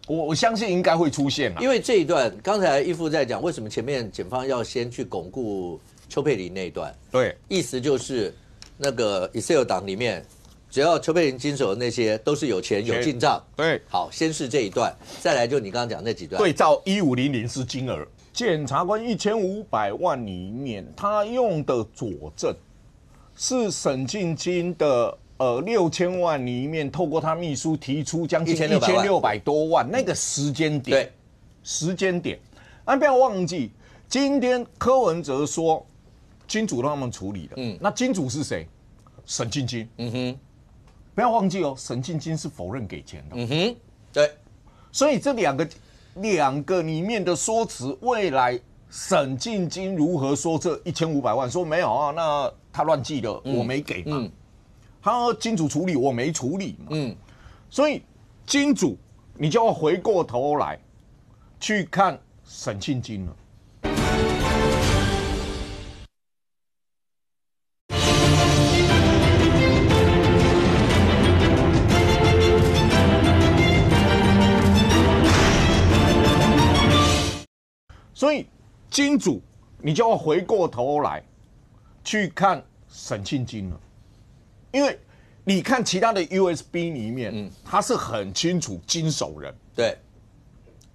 S2: 我相信应该会出现了，
S1: 因为这一段刚才义父在讲，为什么前面检方要先去巩固邱佩玲那一段？
S2: 对，
S1: 意思就是那个 Excel 档里面，只要邱佩玲经手的那些都是有钱有进账。
S2: 对，
S1: 好，先是这一段，再来就你刚刚讲那几段。
S2: 对照1500是金额，检察官1500万里面，他用的佐证是沈进金的6000万里面，透过他秘书提出将近1600多万，那个时间点，
S1: 对，
S2: 时间点，不要忘记，今天柯文哲说金主让他们处理的，那金主是谁？沈进金，不要忘记哦，沈进金是否认给钱的，
S1: 对，
S2: 所以这两个里面的说辞，未来沈进金如何说这1500万？说没有啊，那他乱记的，我没给嘛。他金主处理，我没处理嘛。所以金主你就要回过头来去看沈进金了。所以金主你就要回过头来去看沈进金了。因为你看其他的 USB 里面，他是很清楚经手人，
S1: 对，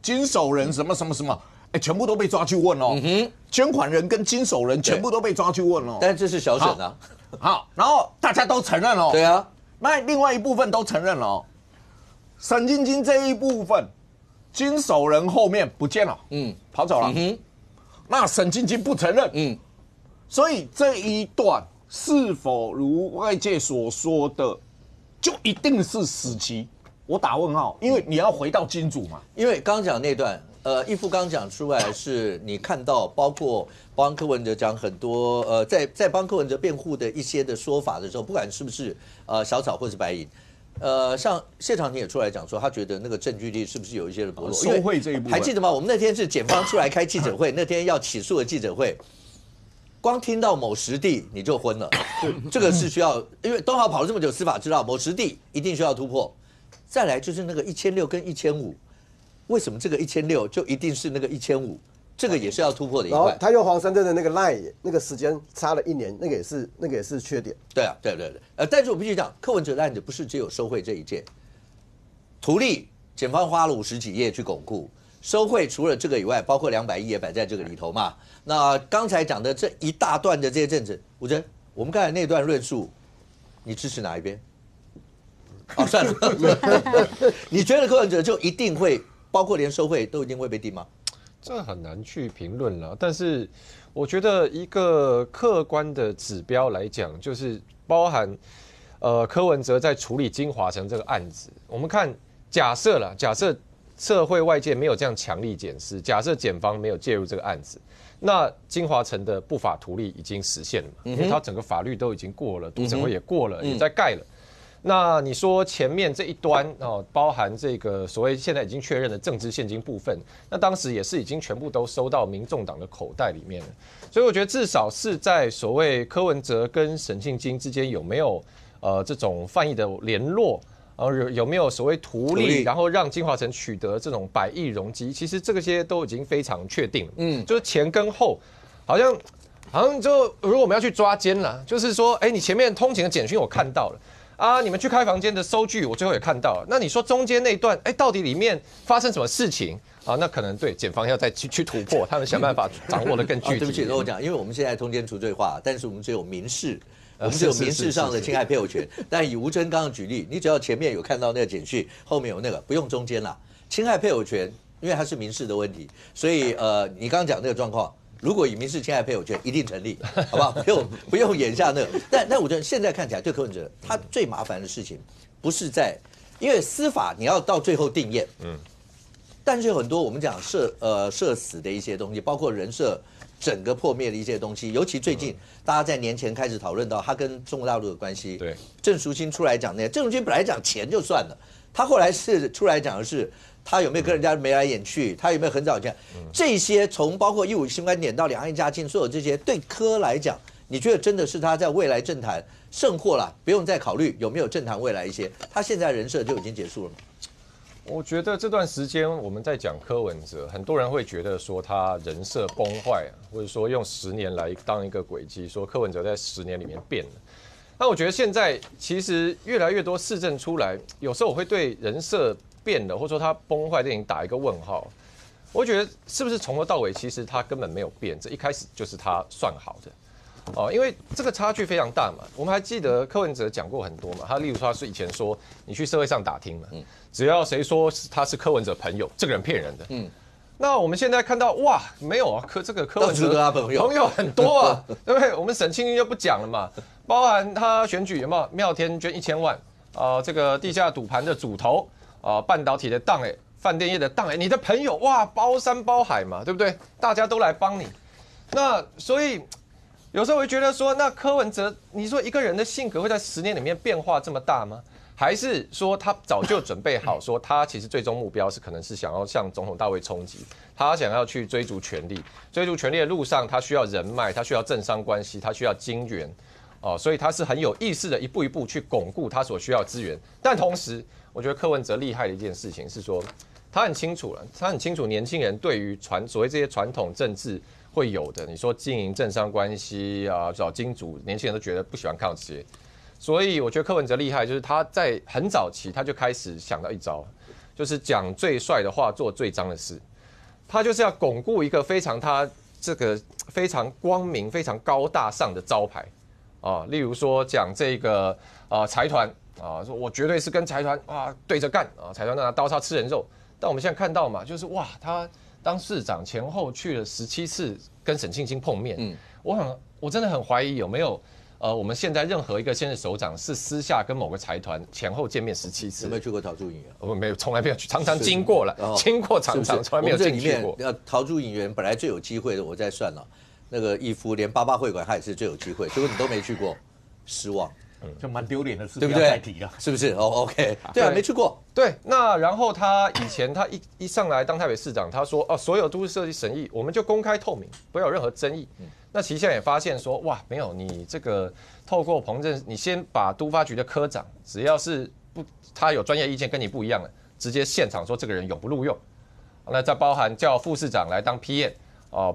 S2: 经手人什么什么什么，全部都被抓去问哦。捐款人跟经手人全部都被抓去问哦。
S1: 但这是小沈啊。
S2: 好，然后大家都承认了。
S1: 对啊，
S2: 那另外一部分都承认了哦。沈进金这一部分，经手人后面不见了，跑走了。那沈进金不承认，所以这一段。是否如外界所说的，就一定是死期？我打问号，因为你要回到金主嘛。
S1: 因为刚讲那段，义父刚讲出来是你看到，包括帮柯文哲讲很多，在帮柯文哲辩护的一些的说法的时候，不管是不是小草或是白银，像谢长廷也出来讲说，他觉得那个证据力是不是有一些的薄弱？
S2: 受贿这一部分
S1: 还记得吗？我们那天是检方出来开记者会，那天要起诉的记者会。光听到某实地你就昏了，这个是需要，因为东豪跑了这么久司法知道某实地一定需要突破。再来就是那个1600跟1500，为什么这个1600就一定是那个1500？这个也是要突破的一块。
S4: 然后他用黄珊珊的那个 line， 那个时间差了1年，那个也是缺点。
S1: 对啊，对。但是我必须讲，柯文哲的案子不是只有收贿这一件，图利检方花了50几页去巩固。收贿除了这个以外，包括200亿也摆在这个里头嘛。那刚才讲的这一大段的这些证词，武哲，我们刚才那段论述，你支持哪一边？算了，你觉得柯文哲就一定会，包括连收贿都一定会被定吗？
S7: 这很难去评论了。但是我觉得一个客观的指标来讲，就是包含柯文哲在处理金华城这个案子，我们看假设社会外界没有这样强力检视，假设检方没有介入这个案子，那金华城的不法图利已经实现了嘛？因为它整个法律都已经过了，都审会也过了，也在盖了。那你说前面这一端包含这个所谓现在已经确认的政治现金部分，那当时也是已经全部都收到民众党的口袋里面了。所以我觉得至少是在所谓柯文哲跟沈庆金之间有没有这种犯意的联络，有没有所谓图
S1: 图利
S7: 利，然后让金华城取得这种100亿容积，其实这些都已经非常确定了。就是前跟后，好像就如果我们要去抓奸了，就是说，你前面通勤的简讯我看到了。啊！你们去开房间的收据，我最后也看到了。那你说中间那一段，到底里面发生什么事情啊？那可能对检方要再去突破，他们想办法掌握的更具体。
S1: 对不起，跟我讲，因为我们现在通奸除罪化，但是我们只有民事，我们只有民事上的侵害配偶权。但以吴峥刚刚举例，你只要前面有看到那个简讯，后面有那个，不用中间啦。侵害配偶权，因为它是民事的问题，所以你刚刚讲那个状况。如果以民事侵害配偶权，一定成立，好不好？不用演下那个。但我觉得现在看起来，对柯文哲他最麻烦的事情，不是在，因为司法你要到最后定验，但是有很多我们讲社死的一些东西，包括人设整个破灭的一些东西，尤其最近大家在年前开始讨论到他跟中国大陆的关系，
S7: 对，
S1: 郑淑清出来讲那些，郑淑清本来讲钱就算了，他后来是出来讲的是。他有没有跟人家眉来眼去？他有没有很早讲？这些从包括150新观点到两岸一家亲，所有这些对柯来讲，你觉得真的是他在未来政坛胜货了？不用再考虑有没有政坛未来一些，他现在人设就已经结束了吗？
S7: 我觉得这段时间我们在讲柯文哲，很多人会觉得说他人设崩坏或者说用10年来当一个轨迹，说柯文哲在10年里面变了。那我觉得现在其实越来越多事证出来，有时候我会对人设变了，或者说他崩坏电影打一个问号。我觉得是不是从头到尾其实他根本没有变，这一开始就是他算好的因为这个差距非常大嘛。我们还记得柯文哲讲过很多嘛，他例如说他是以前说你去社会上打听嘛，只要谁说他是柯文哲朋友，这个人骗人的。那我们现在看到哇，没有啊，这个柯文哲
S1: 他朋
S7: 友很多啊，对不对？我们沈庆云就不讲了嘛，包含他选举有没有妙天捐1000万这个地下赌盘的主头半导体的档饭店业的档你的朋友哇，包山包海嘛，对不对？大家都来帮你。那所以有时候我会觉得说，那柯文哲，你说一个人的性格会在10年里面变化这么大吗？还是说他早就准备好，说他其实最终目标是可能是想要向总统大位冲击，他想要去追逐权力，追逐权力的路上，他需要人脉，他需要政商关系，他需要金援所以他是很有意识的一步一步去巩固他所需要的资源。但同时，我觉得柯文哲厉害的一件事情是说，他很清楚年轻人对于所谓这些传统政治会有的，你说经营政商关系找金主，年轻人都觉得不喜欢看到这些。所以我觉得柯文哲厉害，就是他在很早期他就开始想到一招，就是讲最帅的话，做最脏的事。他就是要巩固一个他这个非常光明、非常高大上的招牌例如说讲这个财团说我绝对是跟财团对着干财团拿刀叉吃人肉。但我们现在看到嘛，就是哇，他当市长前后去了17次跟沈庆清碰面。我真的很怀疑有没有。我们现在任何一个现任首长是私下跟某个财团前后见面17次，
S1: 有没有去过陶朱隐
S7: 我没有，从来没有去，常常经过了，经过常常，从来没有进去过。
S1: 陶朱隐园本来最有机会的，我在算了，那个义夫连88会馆他也是最有机会，结果你都没去过，失望。
S2: 就蛮丢脸的事，
S1: 对不对？
S2: 再提了，
S1: 是不是？OK， 对啊，没去过。
S7: 对，那然后他以前他一上来当台北市长，他说所有都市设计审议我们就公开透明，不要有任何争议。那其实现在也发现说，哇，没有你这个透过彭政，你先把都发局的科长，只要是他有专业意见跟你不一样的，直接现场说这个人永不录用。那再包含叫副市长来当 PM。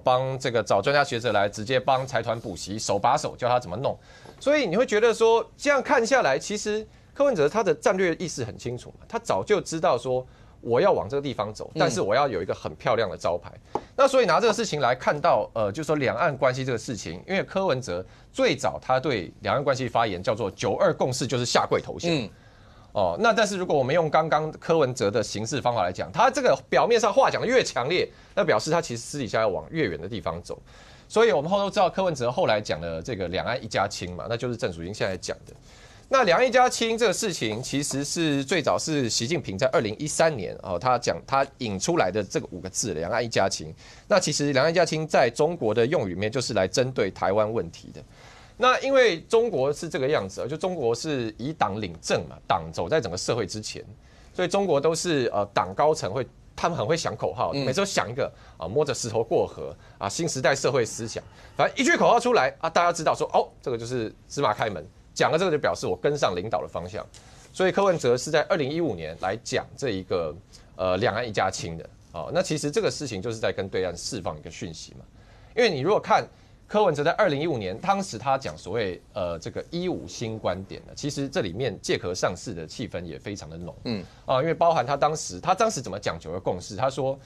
S7: 帮这个找专家学者来直接帮财团补习，手把手教他怎么弄。所以你会觉得说，这样看下来，其实柯文哲他的战略意识很清楚嘛，他早就知道说我要往这个地方走，但是我要有一个很漂亮的招牌。那所以拿这个事情来看到，就是说两岸关系这个事情，因为柯文哲最早他对两岸关系发言叫做9·2共识，就是下跪投降。那但是如果我们用刚刚柯文哲的行事方法来讲，他这个表面上话讲的越强烈，那表示他其实私底下要往越远的地方走。所以我们后都知道柯文哲后来讲的这个两岸一家亲嘛，那就是郑淑英现在讲的。那两岸一家亲这个事情，其实是最早是习近平在2013年他引出来的这个5个字“两岸一家亲”。那其实两岸一家亲在中国的用语里面就是来针对台湾问题的。那因为中国是这个样子，就中国是以党领政嘛，党走在整个社会之前，所以中国都是党高层他们很会想口号，每次都想一个摸着石头过河新时代社会思想，反正一句口号出来大家知道说这个就是芝麻开门，讲了这个就表示我跟上领导的方向。所以柯文哲是在2015年来讲这一个两岸一家亲的。那其实这个事情就是在跟对岸释放一个讯息嘛。因为你如果看柯文哲在2015年，当时他讲所谓这个15新观点呢，其实这里面借壳上市的气氛也非常的浓。因为包含他当时怎么讲9·2共识，他说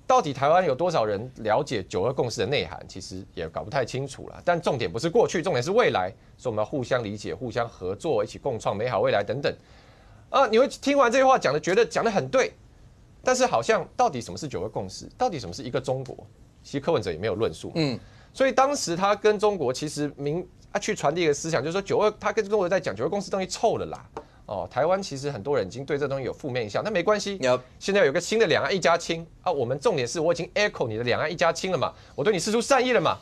S7: 到底台湾有多少人了解9·2共识的内涵，其实也搞不太清楚了。但重点不是过去，重点是未来，所以我们要互相理解、互相合作，一起共创美好未来等等。你会听完这句话觉得讲得很对。但是好像到底什么是9·2共识？到底什么是一个中国？其实柯文哲也没有论述。所以当时他跟中国其实去传递一个思想，就是说9·2，他跟中国在讲9·2共识东西臭了啦。台湾其实很多人已经对这东西有负面印象，那没关系。现在有一个新的两岸一家亲我们重点是我已经 echo 你的两岸一家亲了嘛，我对你释出善意了嘛。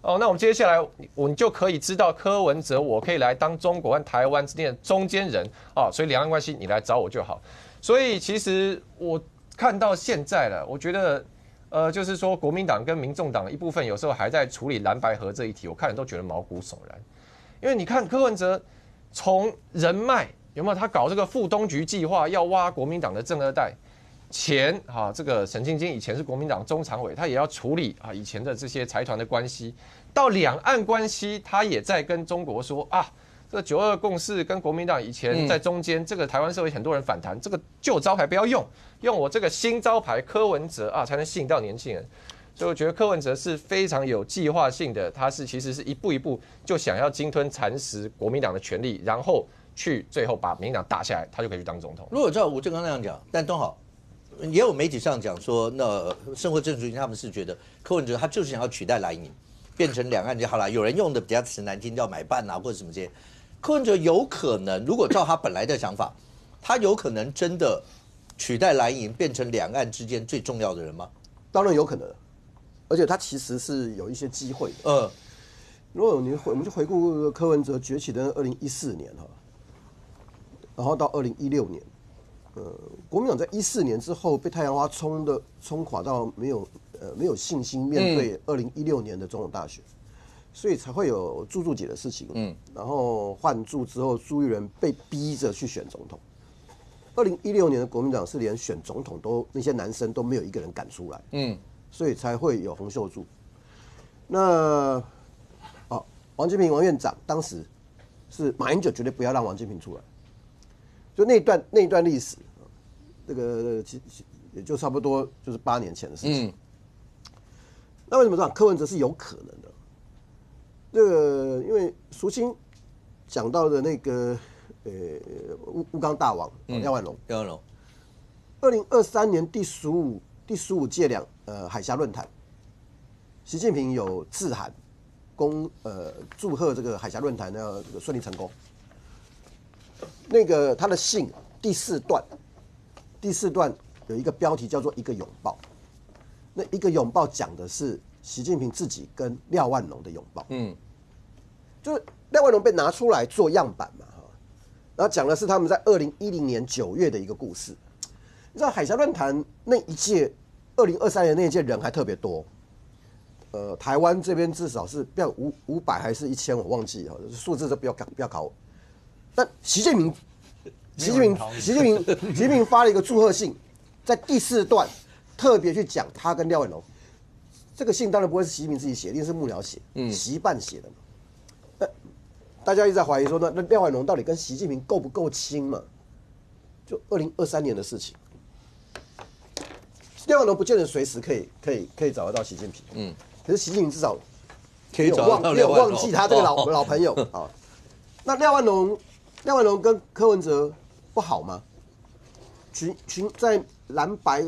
S7: 那我们接下来你就可以知道柯文哲我可以来当中国和台湾之间的中间人所以两岸关系你来找我就好。所以其实我看到现在了，我觉得，就是说国民党跟民众党一部分有时候还在处理蓝白合这一题，我看人都觉得毛骨悚然。因为你看柯文哲从人脉有没有他搞这个副东局计划，要挖国民党的正二代，这个沈清京以前是国民党中常委，他也要处理以前的这些财团的关系，到两岸关系，他也在跟中国说这个9·2共识跟国民党以前在中间，这个台湾社会很多人反弹，这个旧招牌不要用，用我这个新招牌柯文哲才能吸引到年轻人。所以我觉得柯文哲是非常有计划性的，他其实是一步一步就想要鲸吞蚕食国民党的权力，然后去最后把民进党打下来，他就可以去当总统。
S1: 如果照吴正刚那样讲，但都好，也有媒体上讲说，那生活政治他们是觉得柯文哲他就是想要取代蓝营，变成两岸就好了。有人用的比较词难听叫买办或者什么这些。柯文哲有可能，如果照他本来的想法，他有可能真的取代蓝营，变成两岸之间最重要的人吗？
S4: 当然有可能，而且他其实是有一些机会的。如果我们就回顾柯文哲崛起的2014年然后到2016年，国民党在14年之后被太阳花冲垮到没有信心面对2016年的总统大选。所以才会有朱姐的事情，然后换朱之后，朱立伦被逼着去选总统。2016年的国民党是连选总统那些男生都没有一个人敢出来，所以才会有洪秀柱。那王金平王院长当时是马英九绝对不要让王金平出来，就那一段历史，这个也就差不多就是8年前的事情。那为什么说柯文哲是有可能的？这个因为苏青讲到的那个乌钢大王廖万龙，2023年第15届海峡论坛，习近平有致函祝贺这个海峡论坛的顺利成功。那个他的信第四段有一个标题叫做一个拥抱，那一个拥抱讲的是习近平自己跟廖万龙的拥抱，就是廖万龙被拿出来做样板嘛，然后讲的是他们在2010年9月的一个故事。你知道海峡论坛那一届2023年那一届人还特别多，台湾这边至少是不要500还是1000我忘记数字就不要考我。但习近平发了一个祝贺信，在第4段特别去讲他跟廖万龙。这个信当然不会是习近平自己写，一定是幕僚写，习办写的嘛。大家一直在怀疑说，那廖万龙到底跟习近平够不够亲嘛？就2023年的事情，廖万龙不见得随时可以找得到习近平，可是习近平至少
S1: 可以找到廖万龙，
S4: 忘记他这个老朋友啊。那廖万龙跟柯文哲不好吗？在蓝白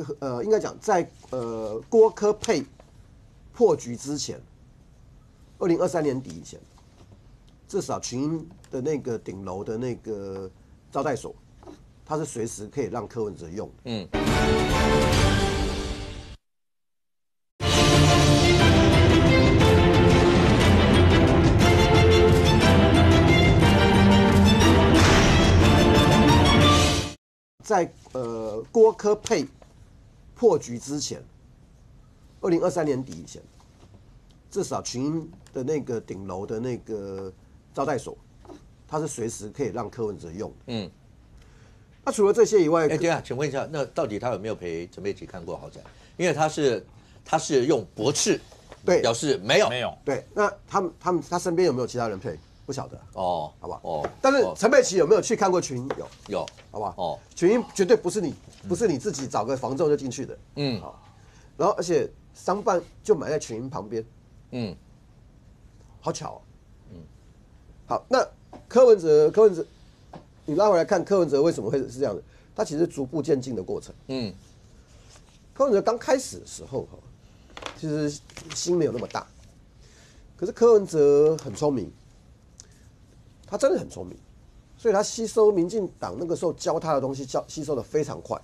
S4: 应该讲在郭柯配破局之前，2023年底以前，至少群英的那个顶楼的那个招待所，它是随时可以让柯文哲用的。在郭柯配破局之前，2023年底以前，至少群英的那个顶楼的那个招待所，它是随时可以让柯文哲用的。那除了这些以外，
S1: 对啊，请问一下，那到底他有没有陪陈佩琪看过豪宅？因为他是用驳斥，
S4: 对，
S1: 表示没有。
S4: 对，那他身边有没有其他人陪？不晓得
S1: 哦，
S4: 好不好？但是陈佩琪有没有去看过群英？
S1: 有，
S4: 好不好？群英绝对不是你自己找个房仲就进去的，然后而且商办就买在群英旁边，好巧，好，那柯文哲，你拉回来看柯文哲为什么会是这样的？他其实逐步渐进的过程，柯文哲刚开始的时候其实心没有那么大，可是柯文哲很聪明。他真的很聪明，所以他吸收民进党那个时候教他的东西，吸收的非常快，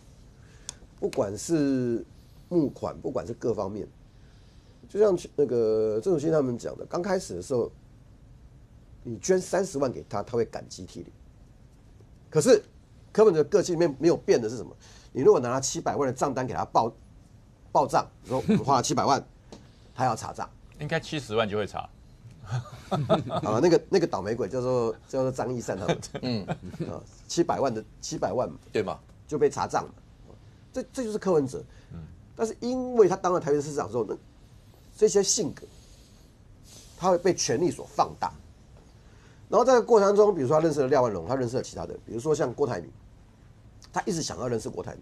S4: 不管是募款，不管是各方面，就像那个郑楚兴他们讲的，刚开始的时候，你捐30万给他，他会感激涕零。可是柯文哲个性里面没有变的是什么？你如果拿他700万的账单给他报账，说我们花了700万，他要查账，
S6: 应该70万就会查。
S4: 啊，那个倒霉鬼叫做张义善他们，700万
S1: 对吗？
S4: 就被查账了，这就是柯文哲，但是因为他当了台北市市长之后，这些性格，他会被权力所放大，然后在这个过程当中，比如说他认识了廖万荣，他认识了其他的人，比如说像郭台铭，他一直想要认识郭台铭，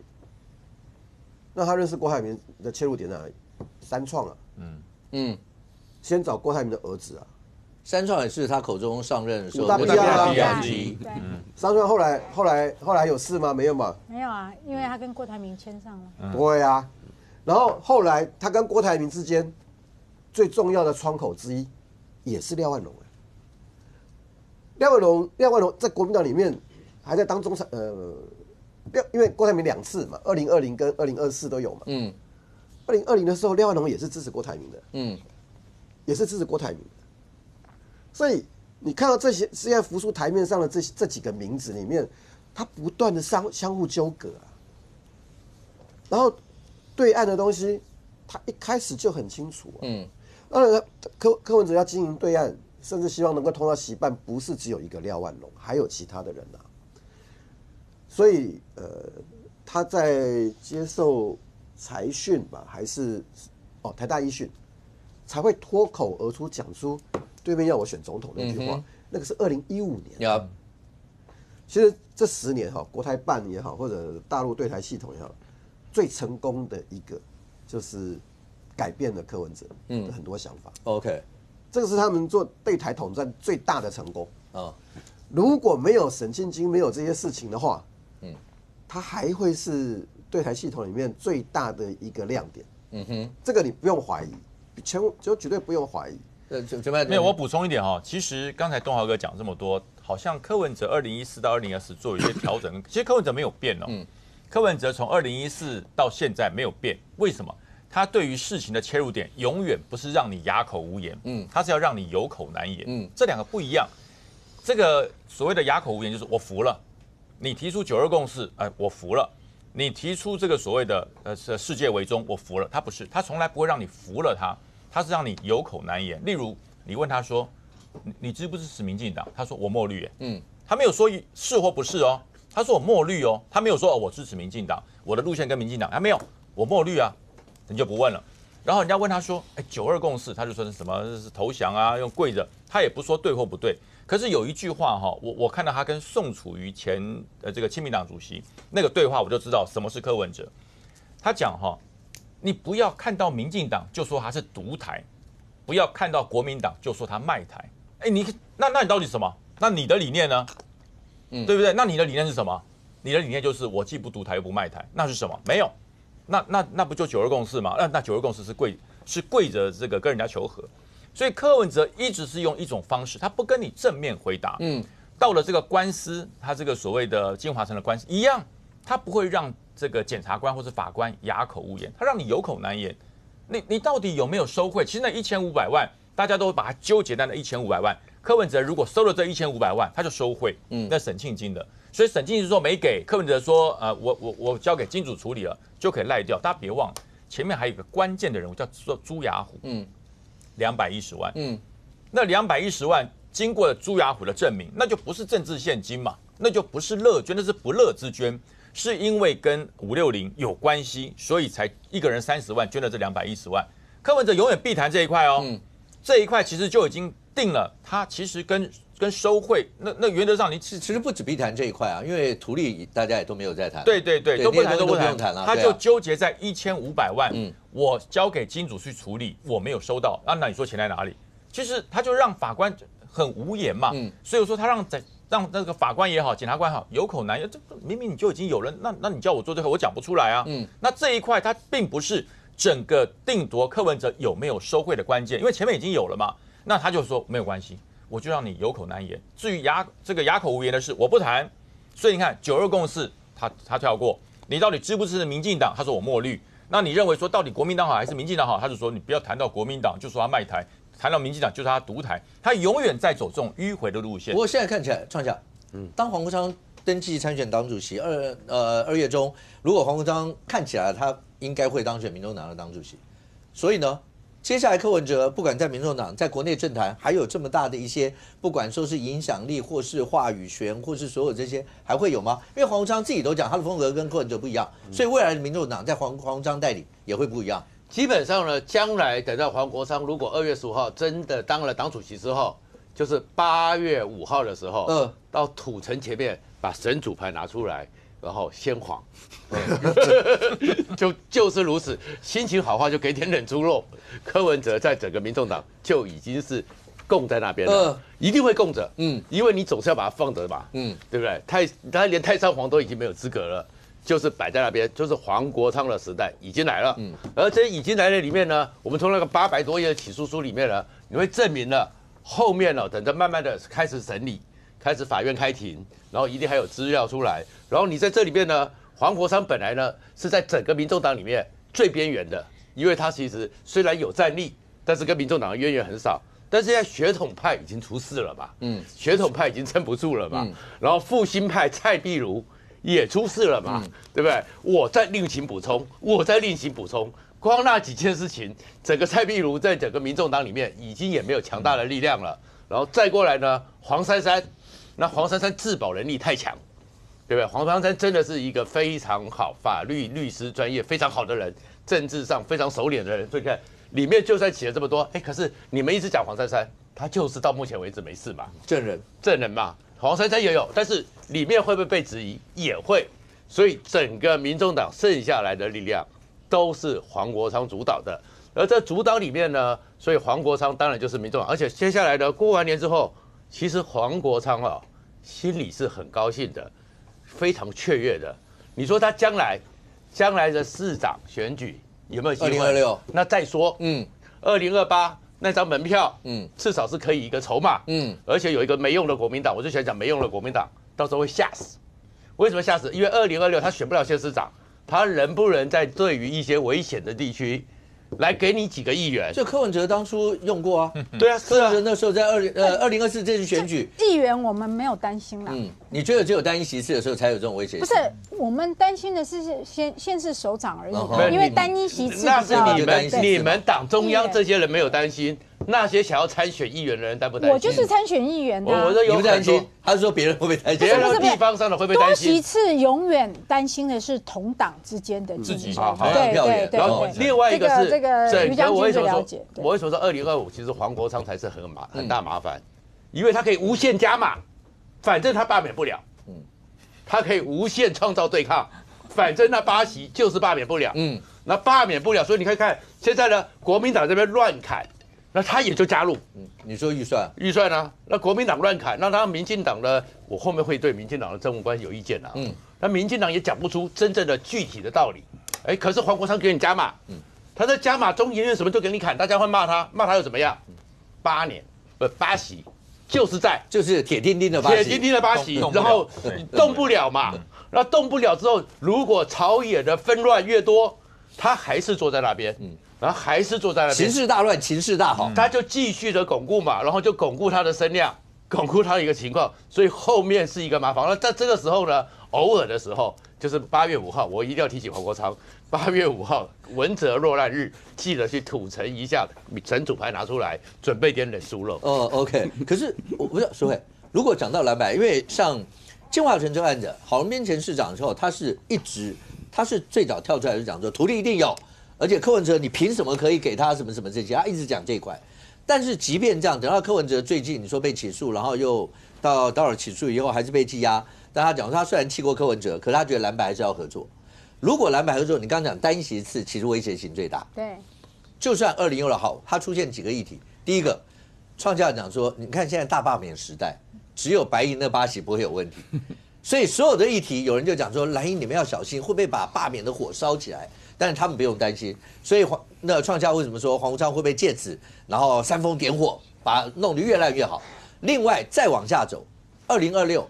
S4: 那他认识郭台铭的切入点在哪里？3创啊，先找郭台铭的儿子啊。
S1: 3创也是他口中上任的时候，
S4: 大 P 啊，
S5: 对
S4: 3创后来有事吗？没有嘛？
S5: 没有啊，因为他跟郭台铭签上了。
S4: 对啊，然后后来他跟郭台铭之间最重要的窗口之一，也是廖万荣。廖万荣在国民党里面还在当中常因为郭台铭2次嘛，2020跟2024都有嘛。2020的时候，廖万荣也是支持郭台铭的。也是支持郭台铭的。所以你看到这些现在浮出台面上的这几个名字里面，他不断的相互纠葛啊。然后对岸的东西，他一开始就很清楚啊。当然柯文哲要经营对岸，甚至希望能够通到席办，不是只有一个廖万荣，还有其他的人啊。所以他在接受财讯吧，还是台大医讯，才会脱口而出讲出对面要我选总统那句话，那个是2015年。其实这10年国台办也好，或者大陆对台系统也好，最成功的一个就是改变了柯文哲的很多想法。
S1: OK，
S4: 这个是他们做对台统战最大的成功。如果没有沈庆京，没有这些事情的话，他还会是对台系统里面最大的一个亮点。这个你不用怀疑，就绝对不用怀疑。
S6: 没有，我补充一点哈，其实刚才东豪哥讲这么多，好像柯文哲2014到2024做一些调整，其实柯文哲没有变哦。柯文哲从2014到现在没有变，为什么？他对于事情的切入点永远不是让你哑口无言，他是要让你有口难言，这两个不一样。这个所谓的哑口无言就是我服了，你提出92共识，我服了。你提出这个所谓的世界为中，我服了，他不是，他从来不会让你服了他是让你有口难言。例如，你问他说，你支不支持民进党？他说我墨绿，他没有说是或不是哦，他说我墨绿哦，他没有说我支持民进党，我的路线跟民进党，他没有，我墨绿啊，你就不问了。然后人家问他说，92共识，他就说是什么是投降啊，用跪着，他也不说对或不对。可是有一句话哈，我看到他跟宋楚瑜前这个亲民党主席那个对话，我就知道什么是柯文哲。他讲哈，你不要看到民进党就说他是独台，不要看到国民党就说他卖台。那你到底什么？那你的理念呢？对不对？那你的理念是什么？你的理念就是我既不独台又不卖台，那是什么？没有。那不就92共识吗？那92共识是跪着这个跟人家求和。所以柯文哲一直是用一种方式，他不跟你正面回答。到了这个官司，他这个所谓的金华城的官司一样，他不会让这个检察官或是法官哑口无言，他让你有口难言。你到底有没有收贿？其实那1500万，大家都把它纠结在那1500万。柯文哲如果收了这1500万，他就收贿，那沈庆京的。所以沈庆京说没给，柯文哲说我交给金主处理了，就可以赖掉。大家别忘了，前面还有一个关键的人物叫做朱雅虎，210万。那210万经过了朱雅虎的证明，那就不是政治现金嘛，那就不是乐捐，那是不乐之捐，是因为跟560有关系，所以才一个人30万捐了这210万。柯文哲永远避谈这一块哦，这一块其实就已经定了，他其实跟收贿，那原则上你
S1: 其实不止避谈这一块啊，因为图利大家也都没有在谈。
S6: 对，都不谈都不谈
S1: 了，
S6: 他就纠结在1500万，我交给金主去处理，我没有收到，那你说钱在哪里？其实他就让法官很无言嘛，所以我说他让那个法官也好，检察官好有口难言，这明明你就已经有了，那你叫我做这个，我讲不出来啊。那这一块它并不是整个定夺柯文哲有没有收贿的关键，因为前面已经有了嘛，那他就说没有关系。我就让你有口难言。至于哑口无言的事，我不谈。所以你看，92共识他跳过。你到底支不支持民进党？他说我墨绿。那你认为说到底国民党好还是民进党好？他就说你不要谈到国民党，就说他卖台；谈到民进党，就说他独台。他永远在走这种迂回的路线。
S1: 不过现在看起来，创下，当黄国昌登记参选党主席，2月中，如果黄国昌看起来他应该会当选民众党的党主席，所以呢？接下来柯文哲不管在民众党，在国内政坛还有这么大的一些，不管说是影响力，或是话语权，或是所有这些，还会有吗？因为黄国昌自己都讲他的风格跟柯文哲不一样，所以未来的民众党在黄国昌带领也会不一样。
S3: 基本上呢，将来等到黄国昌如果2月15号真的当了党主席之后，就是8月5号的时候，到土城前面把神主牌拿出来。然后先黄，就是如此，心情好话就给点冷猪肉。柯文哲在整个民众党就已经是供在那边了，一定会供着，因为你总是要把它放着嘛，对不对？他连太上皇都已经没有资格了，就是摆在那边，就是黄国昌的时代已经来了，而这已经来的里面呢，我们从那个800多页的起诉书里面呢，你会证明了后面呢，等着慢慢的开始审理。开始法院开庭，然后一定还有资料出来，然后你在这里面呢，黄国昌本来呢是在整个民众党里面最边缘的，因为他其实虽然有战力，但是跟民众党的渊源很少。但是现在血统派已经出事了嘛，血统派已经撑不住了嘛，然后复兴派蔡壁如也出事了嘛，对不对？我再另行补充，光那几件事情，整个蔡壁如在整个民众党里面已经也没有强大的力量了，然后再过来呢，黄珊珊。那黄珊珊自保能力太强，对不对？黄珊珊真的是一个非常好法律律师专业非常好的人，政治上非常熟练的人。所以看里面就算写了这么多，可是你们一直讲黄珊珊，她就是到目前为止没事嘛，证人嘛，黄珊珊也有，但是里面会不会被质疑？也会。所以整个民众党剩下来的力量都是黄国昌主导的，而这主导里面呢，所以黄国昌当然就是民众党，而且接下来的过完年之后。其实黄国昌心里是很高兴的，非常雀跃的。你说他将来的市长选举有没有机会？2026那再说，2028那张门票，至少是可以一个筹码，而且有一个没用的国民党，我就想讲没用的国民党，到时候会吓死。为什么吓死？因为2026他选不了县市长，他能不能在对于一些危险的地区？来给你几个议员，
S1: 这柯文哲当初用过啊，
S3: 对啊，
S1: 柯文哲那时候在2024这次选举，
S5: 议员我们没有担心啦。
S1: 你觉得只有单一席次的时候才有这种危险性？
S5: 不是，我们担心的是县市首长而已，因为单一席次
S3: 那是你们党中央这些人没有担心，那些想要参选议员的人担不担心？
S5: 我就是参选议员的，
S3: 我说有
S1: 担心，他是说别人会不会担心？
S3: 别人地方上的会不会担心？
S5: 多席次永远担心的是同党之间的竞争，
S1: 对。
S3: 然后另外一个是
S5: 于将军最了解。
S3: 我为什么说2025其实黄国昌才是很大麻烦，因为他可以无限加码，反正他罢免不了，他可以无限创造对抗，反正那8席就是罢免不了，那罢免不了，所以你看现在呢，国民党这边乱砍。那他也就加入，
S1: 你说预
S3: 算啊？那国民党乱砍，那他民进党呢？我后面会对民进党的政务官有意见啊。那民进党也讲不出真正的具体的道理。可是黄国昌给你加码，他在加码中研院什么都给你砍，大家会骂他又怎么样？8席，
S1: 就是铁钉钉的
S3: 8席，然后动不了嘛。那动不了之后，如果朝野的纷乱越多，他还是坐在那边。然后还是坐在那边，
S1: 情势大乱，情势大好，
S3: 他就继续的巩固嘛，然后就巩固他的声量，巩固他的一个情况，所以后面是一个麻烦。那在这个时候呢，偶尔的时候就是8月5号，我一定要提醒黄国昌，8月5号文哲落难日，记得去土城一下，整组牌拿出来，准备点冷猪肉。
S1: 哦 ，OK。可是我不知道，苏慧，如果讲到蓝白，因为像建华城这个案子，郝龙斌前市长的时候，他是最早跳出来就讲说土地一定有，而且柯文哲你凭什么可以给他什么什么这些，他一直讲这一块。但是即便这样，等到柯文哲最近你说被起诉，然后又到了起诉以后还是被羁押，但他讲说他虽然气过柯文哲，可是他觉得蓝白还是要合作。如果蓝白合作，你刚刚讲单席次，其实威胁性最大。
S5: 对，
S1: 就算2016好，它出现几个议题，第一个，创价讲说，你看现在大罢免时代，只有白银那8席不会有问题，所以所有的议题，有人就讲说蓝营你们要小心，会不会把罢免的火烧起来？但是他们不用担心，所以那创价为什么说黄国昌会不会借此，然后煽风点火，把它弄得越烂越好？另外再往下走，2026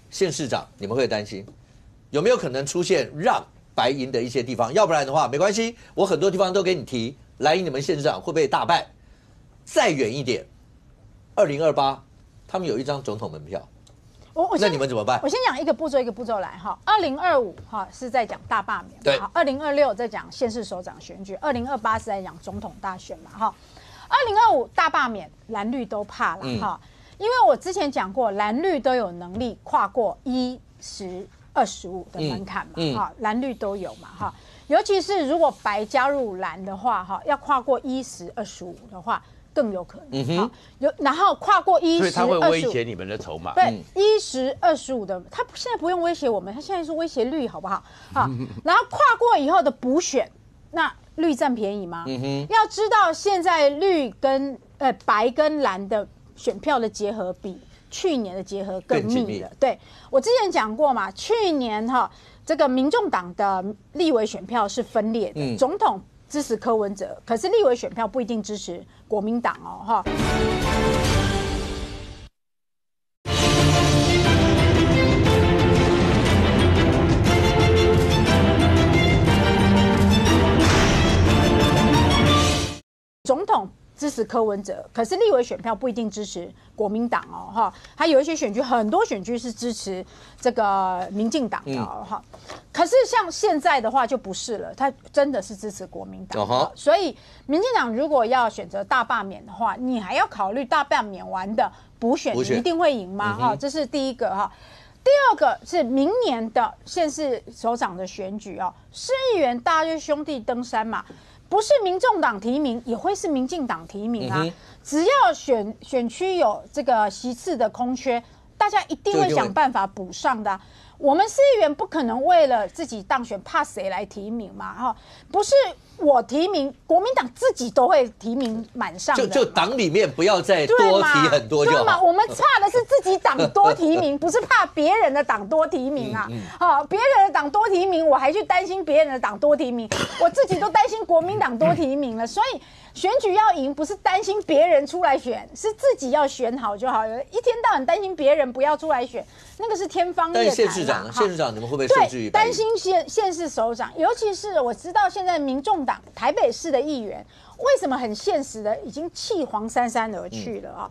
S1: 县市长你们会担心有没有可能出现让白银的一些地方？要不然的话没关系，我很多地方都给你提，蓝营你们县市长会不会大败？再远一点，2028他们有一张总统门票。那你们怎么办？
S5: 我先讲一个步骤一个步骤来哈。2025哈是在讲大罢免，
S1: 对。
S5: 2026在讲县市首长选举，2028是在讲总统大选嘛哈。2025大罢免，蓝绿都怕了哈，因为我之前讲过，蓝绿都有能力跨过10、25的门槛嘛哈，蓝绿都有嘛哈。尤其是如果白加入蓝的话哈，要跨过10、25的话。更有可能，然后跨过10、25，
S3: 所以他会威胁你们的筹码。
S5: 对，10、25的，他现在不用威胁我们，他现在是威胁绿，好不好？好，然后跨过以后的补选，那绿占便宜吗？要知道现在绿跟白跟蓝的选票的结合比去年的结合更密了。对，我之前讲过嘛，去年这个民众党的立委选票是分裂的，总统支持柯文哲，可是立委选票不一定支持国民党哦，哈。总统支持柯文哲，可是立委选票不一定支持国民党哦，哈，还有一些选区，很多选区是支持这个民进党的哦，哈。可是像现在的话就不是了，他真的是支持国民党，所以民进党如果要选择大罢免的话，你还要考虑大罢免完的补选，你一定会赢吗？哈，这是第一个哈。第二个是明年的县市首长的选举哦，市议员大家就兄弟登山嘛。不是民众党提名，也会是民进党提名啊。只要选区有这个席次的空缺，大家一定会想办法补上的。我们市议员不可能为了自己当选，怕谁来提名嘛？哈，不是我提名，国民党自己都会提名满上的。
S1: 就党里面不要再多提很多就好。
S5: 对嘛？我们怕的是自己党多提名，不是怕别人的党多提名啊。好，别人的党多提名，我还去担心别人的党多提名，我自己都担心国民党多提名了。所以选举要赢，不是担心别人出来选，是自己要选好就好。一天到晚担心别人不要出来选，那个是天方夜谭。
S1: 但县市长呢？县市长你们会不会受制于
S5: 担心县市首长？尤其是我知道现在民众党台北市的议员为什么很现实的已经弃黄珊珊而去了啊？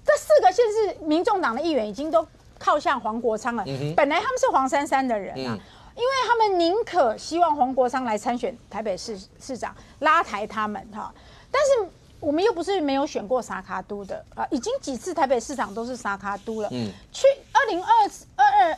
S5: 这4个县市民众党的议员已经都靠向黄国昌了。本来他们是黄珊珊的人啊。因为他们宁可希望黄国昌来参选台北市长，拉抬他们哈。但是我们又不是没有选过沙卡都的啊，已经几次台北市长都是沙卡都了。去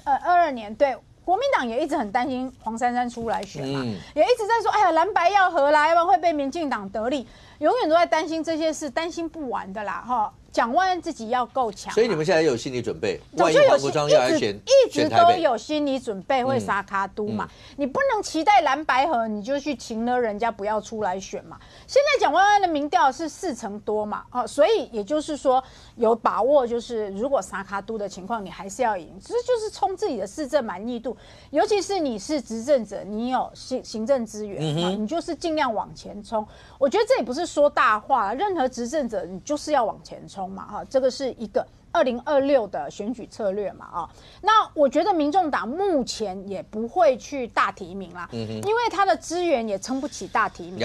S5: 2022年，对国民党也一直很担心黄珊珊出来选嘛，也一直在说，哎呀蓝白要合啦，要不然会被民进党得利，永远都在担心这些事，担心不完的啦哈。蒋万安自己要够强，
S1: 所以你们现在有心理准备，万一黄国昌要来选，
S5: 一直都有心理准备会沙卡都嘛，你不能期待蓝白合你就去请了人家不要出来选嘛。现在蒋万安的民调是40%多嘛，所以也就是说有把握，就是如果沙卡都的情况你还是要赢，这就是冲自己的市政满意度，尤其是你是执政者，你有行政资源，你就是尽量往前冲。我觉得这也不是说大话，任何执政者你就是要往前冲。这个是一个2026的选举策略嘛那我觉得民众党目前也不会去大提名啦，因为他的资源也撑不起大提名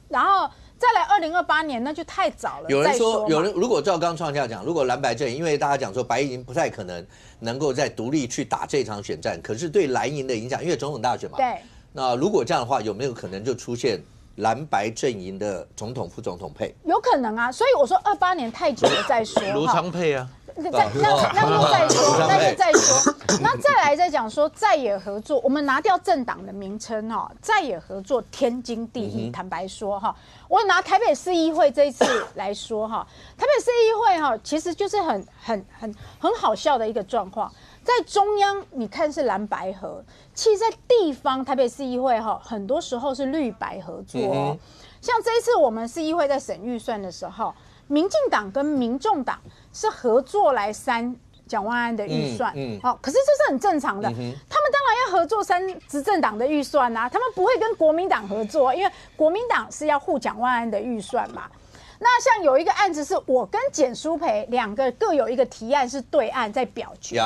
S5: 然后再来2028年那就太早了。
S1: 有人说，有
S5: 人
S1: 人如果照刚创下讲，如果蓝白阵营，因为大家讲说白营不太可能够再独立去打这场选战，可是对蓝营的影响，因为总统大选嘛，
S5: 对。
S1: 那如果这样的话，有没有可能就出现蓝白阵营的总统、副总统配？
S5: 有可能啊，所以我说28年太久了再说。
S3: 卢昌配啊。
S5: 那就再说，那再来再讲说在野合作，我们拿掉政党的名称哈，在野合作天经地义。坦白说哈，我拿台北市议会这一次来说哈，台北市议会哈，其实就是很好笑的一个状况。在中央你看是蓝白合，其实在地方台北市议会哈，很多时候是绿白合作哦。像这一次我们市议会在审预算的时候，民进党跟民众党是合作来删蒋万安的预算，好，可是这是很正常的。他们当然要合作删执政党的预算啊，他们不会跟国民党合作，因为国民党是要护蒋万安的预算嘛。那像有一个案子是我跟简舒培两个各有一个提案是对案在表决，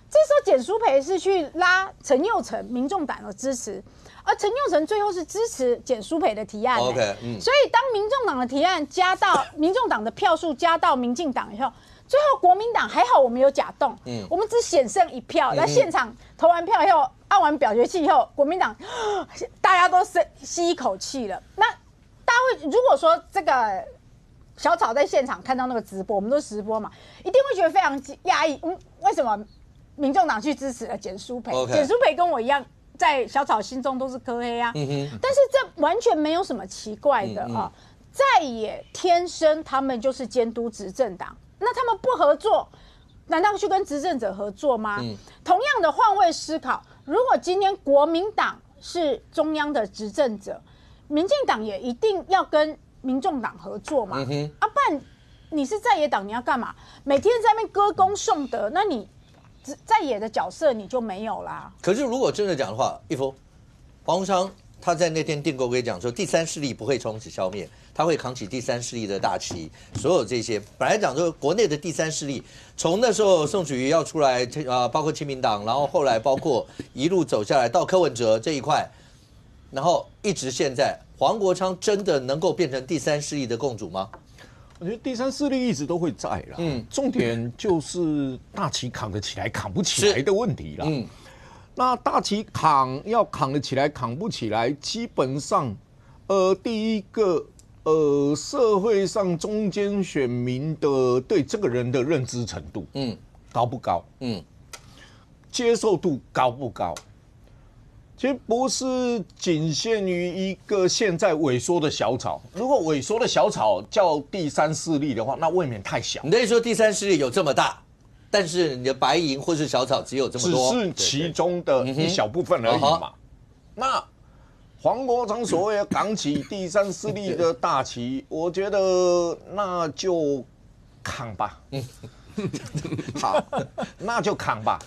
S5: 这时候简舒培是去拉陈佑成民众党的支持。而陈佑成最后是支持简舒培的提案，所以当民众党的提案加到民众党的票数加到民进党以后，最后国民党还好我们有假动，我们只险胜1票，在现场投完票以后，按完表决器以后，国民党大家都吸一口气了。那大家会如果说这个小草在现场看到那个直播，我们都直播嘛，一定会觉得非常压抑。为什么民众党去支持了简舒培？简舒培跟我一样。在小草心中都是柯黑啊，但是这完全没有什么奇怪的啊。在野天生他们就是监督执政党，那他们不合作，难道去跟执政者合作吗？同样的换位思考，如果今天国民党是中央的执政者，民进党也一定要跟民众党合作嘛？啊，不然你是在野党，你要干嘛？每天在那边歌功颂德，那你在野的角色你就没有啦。
S1: 可是如果真的讲的话，一峰黄鸿昌他在那天订购会讲说，第三势力不会从此消灭，他会扛起第三势力的大旗。所有这些本来讲说国内的第三势力，从那时候宋楚瑜要出来，包括亲民党，然后后来包括一路走下来到柯文哲这一块，然后一直现在，黄国昌真的能够变成第三势力的共主吗？
S2: 我觉得第三势力一直都会在啦，重点就是大旗扛得起来扛不起来的问题啦。那大旗要扛得起来扛不起来，基本上，第一个，社会上中间选民的对这个人的认知程度，高不高？接受度高不高？其实不是仅限于一个现在萎缩的小草。如果萎缩的小草叫第三势力的话，那未免太小。
S1: 你的意思说第三势力有这么大，但是你的白银或是小草只有这么多，
S2: 只是其中的一小部分而已嘛。那黄国昌所谓扛起第三势力的大旗，我觉得那就扛吧。好，那就扛吧，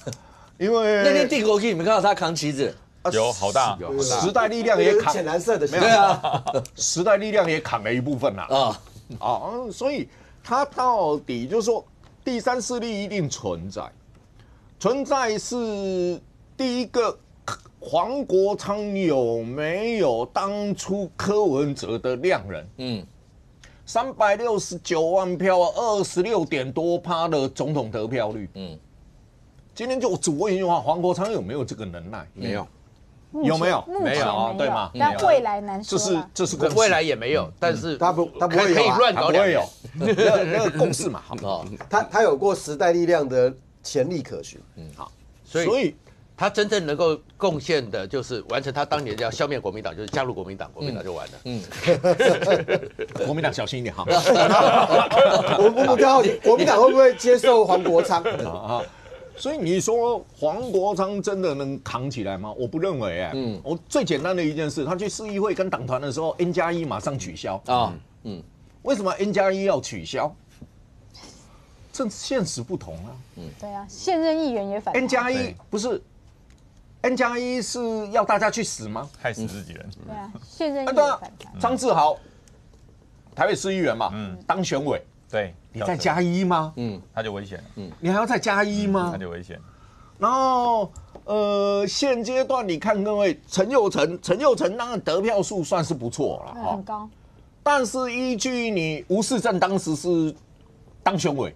S2: 因为
S1: 那天订购会你们看到他扛旗子。
S6: 有好大，
S2: 时代力量也扛
S4: 浅蓝色的，
S1: 对啊，
S2: 时代力量也扛了一部分啦。所以他到底就是说，第三势力一定存在是第一个，黄国昌有没有当初柯文哲的量人？369万票，26点多%的总统得票率。今天就只问一句话：黄国昌有没有这个能耐？
S4: 没有。
S2: 有没有？
S5: 没有，
S2: 对吗？
S5: 但未来难说。
S2: 这是
S3: 未来也没有，但是
S4: 他不会
S3: 可以乱搞，
S2: 不会有那个共识嘛？好，
S4: 他有过时代力量的潜力可循。
S2: 好，
S3: 所以他真正能够贡献的就是完成他当年要消灭国民党，就是加入国民党，国民党就完了。
S2: 国民党小心一点哈。
S4: 我不知道国民党会不会接受黄国昌
S2: 啊？所以你说黄国昌真的能扛起来吗？我不认为我最简单的一件事，他去市议会跟党团的时候 ，N+1 马上取消为什么 N+1 要取消？这现实不同啊。
S5: 对啊，现任议员也反
S2: N+1 不是 N+1 是要大家去死吗？
S6: 害死自己人。
S5: 对啊，现任议员反弹。
S2: 张志豪，台北市议员嘛，当选委。
S6: 对，
S2: 你再加1吗？
S6: 他就危险了。
S2: 你还要再加1吗？
S6: 他就危险。
S2: 然后现阶段你看各位陈佑成当然得票数算是不错了，
S5: 很高。
S2: 但是依据你吴世正当时是当选委，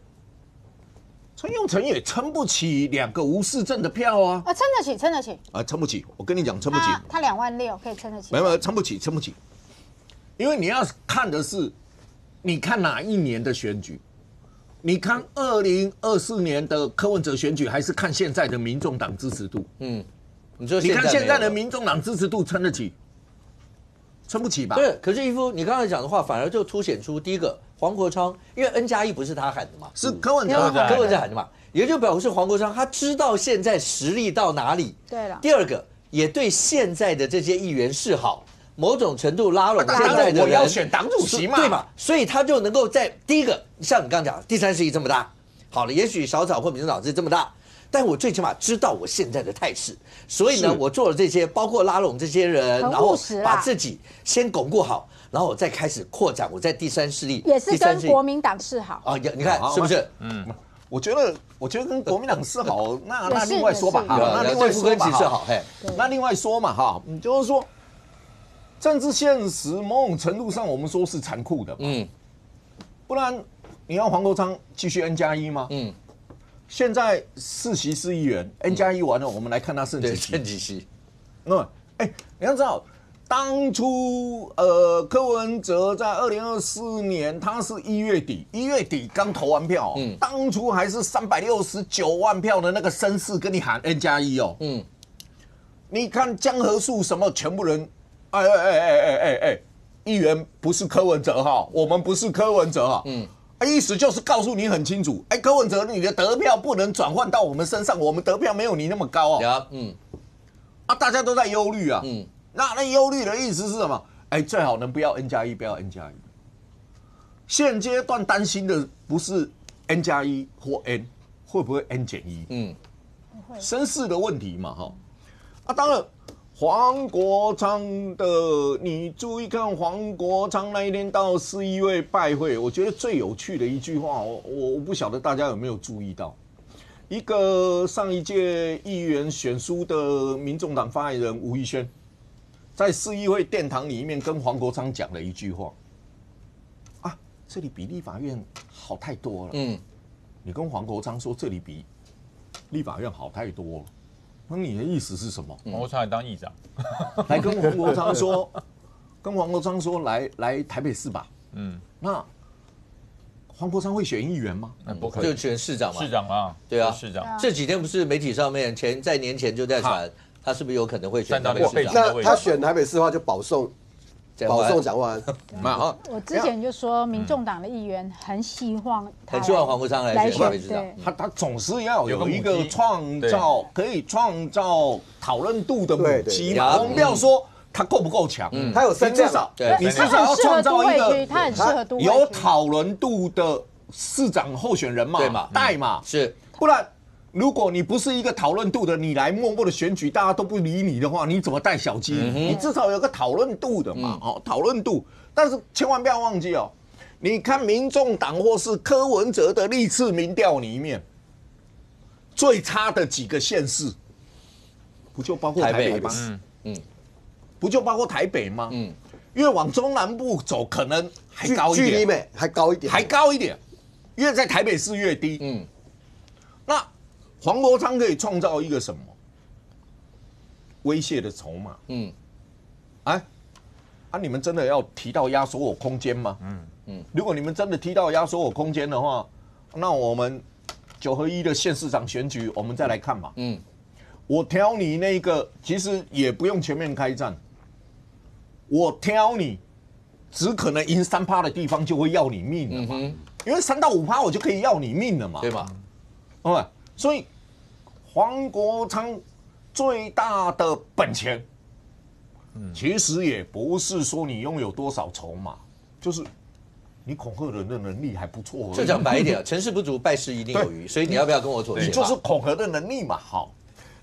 S2: 陈永成也撑不起2个吴世正的票啊。
S5: 撑得起，撑得起。
S2: 撑不起，我跟你讲，撑不起。
S5: 他26000可以撑得起。
S2: 没有，撑不起，撑不起。因为你要看的是，你看哪一年的选举？你看2024年的柯文哲选举，还是看现在的民众党支持度？
S1: 你说
S2: 你看现在的民众党支持度撑得起？撑不起吧？
S1: 对，可是义夫，你刚才讲的话，反而就凸显出第一个黄国昌，因为 N+1不是他喊的嘛，
S2: 是柯文哲
S1: 柯文哲喊的嘛，也就表示黄国昌他知道现在实力到哪里。
S5: 对了。
S1: 第二个也对现在的这些议员示好，某种程度拉拢现在的人，
S2: 我要选党主席嘛，
S1: 对嘛？所以他就能够在第一个，像你刚刚讲，第3势力这么大，好了，也许小草或民众党是这么大。但我最起码知道我现在的态势，所以呢，我做了这些，包括拉拢这些人，然后把自己先巩固好，然后我再开始扩展我在第3势力，
S5: 也是跟国民党示好
S1: 啊。你看是不是？
S2: 我觉得跟国民党示好，那另外说吧，
S1: 那另外说吧，示好，
S2: 那另外说嘛，哈，就是说政治现实某种程度上我们说是残酷的嘛，不然你要黄国昌继续 N+1吗？现在4席4议员 N+1完了，我们来看他剩几席？
S1: 剩几席？
S2: 你要知道，当初柯文哲在2024年，他是1月底刚投完票，当初还是369万票的那个声势跟你喊 N+1哦，你看江河树什么全部人，议员不是柯文哲哈，我们不是柯文哲哈，意思就是告诉你很清楚，柯文哲你的得票不能转换到我们身上，我们得票没有你那么高哦。大家都在忧虑啊。那忧虑的意思是什么？最好能不要 N+1，不要 N+1。现阶段担心的不是 N+1或 N， 会不会 N-1？声势的问题嘛，哈。当然。黄国昌的，你注意看黄国昌那一天到市议会拜会，我觉得最有趣的一句话，我不晓得大家有没有注意到，一个上一届议员选书的民众党发言人吴怡轩，在市议会殿堂里面跟黄国昌讲了一句话，这里比立法院好太多了。你跟黄国昌说这里比立法院好太多了。那你的意思是什么？
S6: 黄国昌来当议长，
S2: 来跟黄国昌说，来台北市吧。那黄国昌会选议员吗？
S6: 不可以，
S1: 就选市长嘛。
S6: 市长啊，
S1: 对啊，
S6: 市长。
S1: 这几天不是媒体上面在年前就在传，他是不是有可能会选台北市长？
S4: 那他选台北市的话，就保送蒋万安。
S5: 我之前就说，民众党的议员很希望
S1: 黄国昌来选台北市长。
S2: 他总是要有一个可以创造讨论度的母鸡嘛。我们不要说他够不够强，
S4: 他有声量，
S2: 你至少要创造一个
S5: 他很适合都会区
S2: 有讨论度的市长候选人嘛，
S1: 对嘛，
S2: 带嘛，
S1: 是，
S2: 不然。如果你不是一个讨论度的，你来默默的选举，大家都不理你的话，你怎么带小鸡？你至少有个讨论度的嘛，讨论度。但是千万不要忘记哦，你看民众党或是柯文哲的历次民调里面，最差的几个县市，不就包括台北吗？不就包括台北吗？越往中南部走，可能还高一点，
S4: 距离美还高一点，
S2: 越在台北市越低。那黄国昌可以创造一个什么威胁的筹码？你们真的要提到压缩我空间吗？如果你们真的提到压缩我空间的话，那我们9合1的县市长选举，我们再来看嘛。我挑你那个，其实也不用全面开战，我挑你，只可能赢3%的地方就会要你命了嘛。因为3到5%我就可以要你命了嘛，
S1: 对吧？
S2: 所以黄国昌最大的本钱，其实也不是说你拥有多少筹码，就是你恐吓人的能力还不错。
S1: 就讲白一点，成事不足败事一定有余，所以你要不要跟我妥协？
S2: 你就是恐吓的能力嘛，好。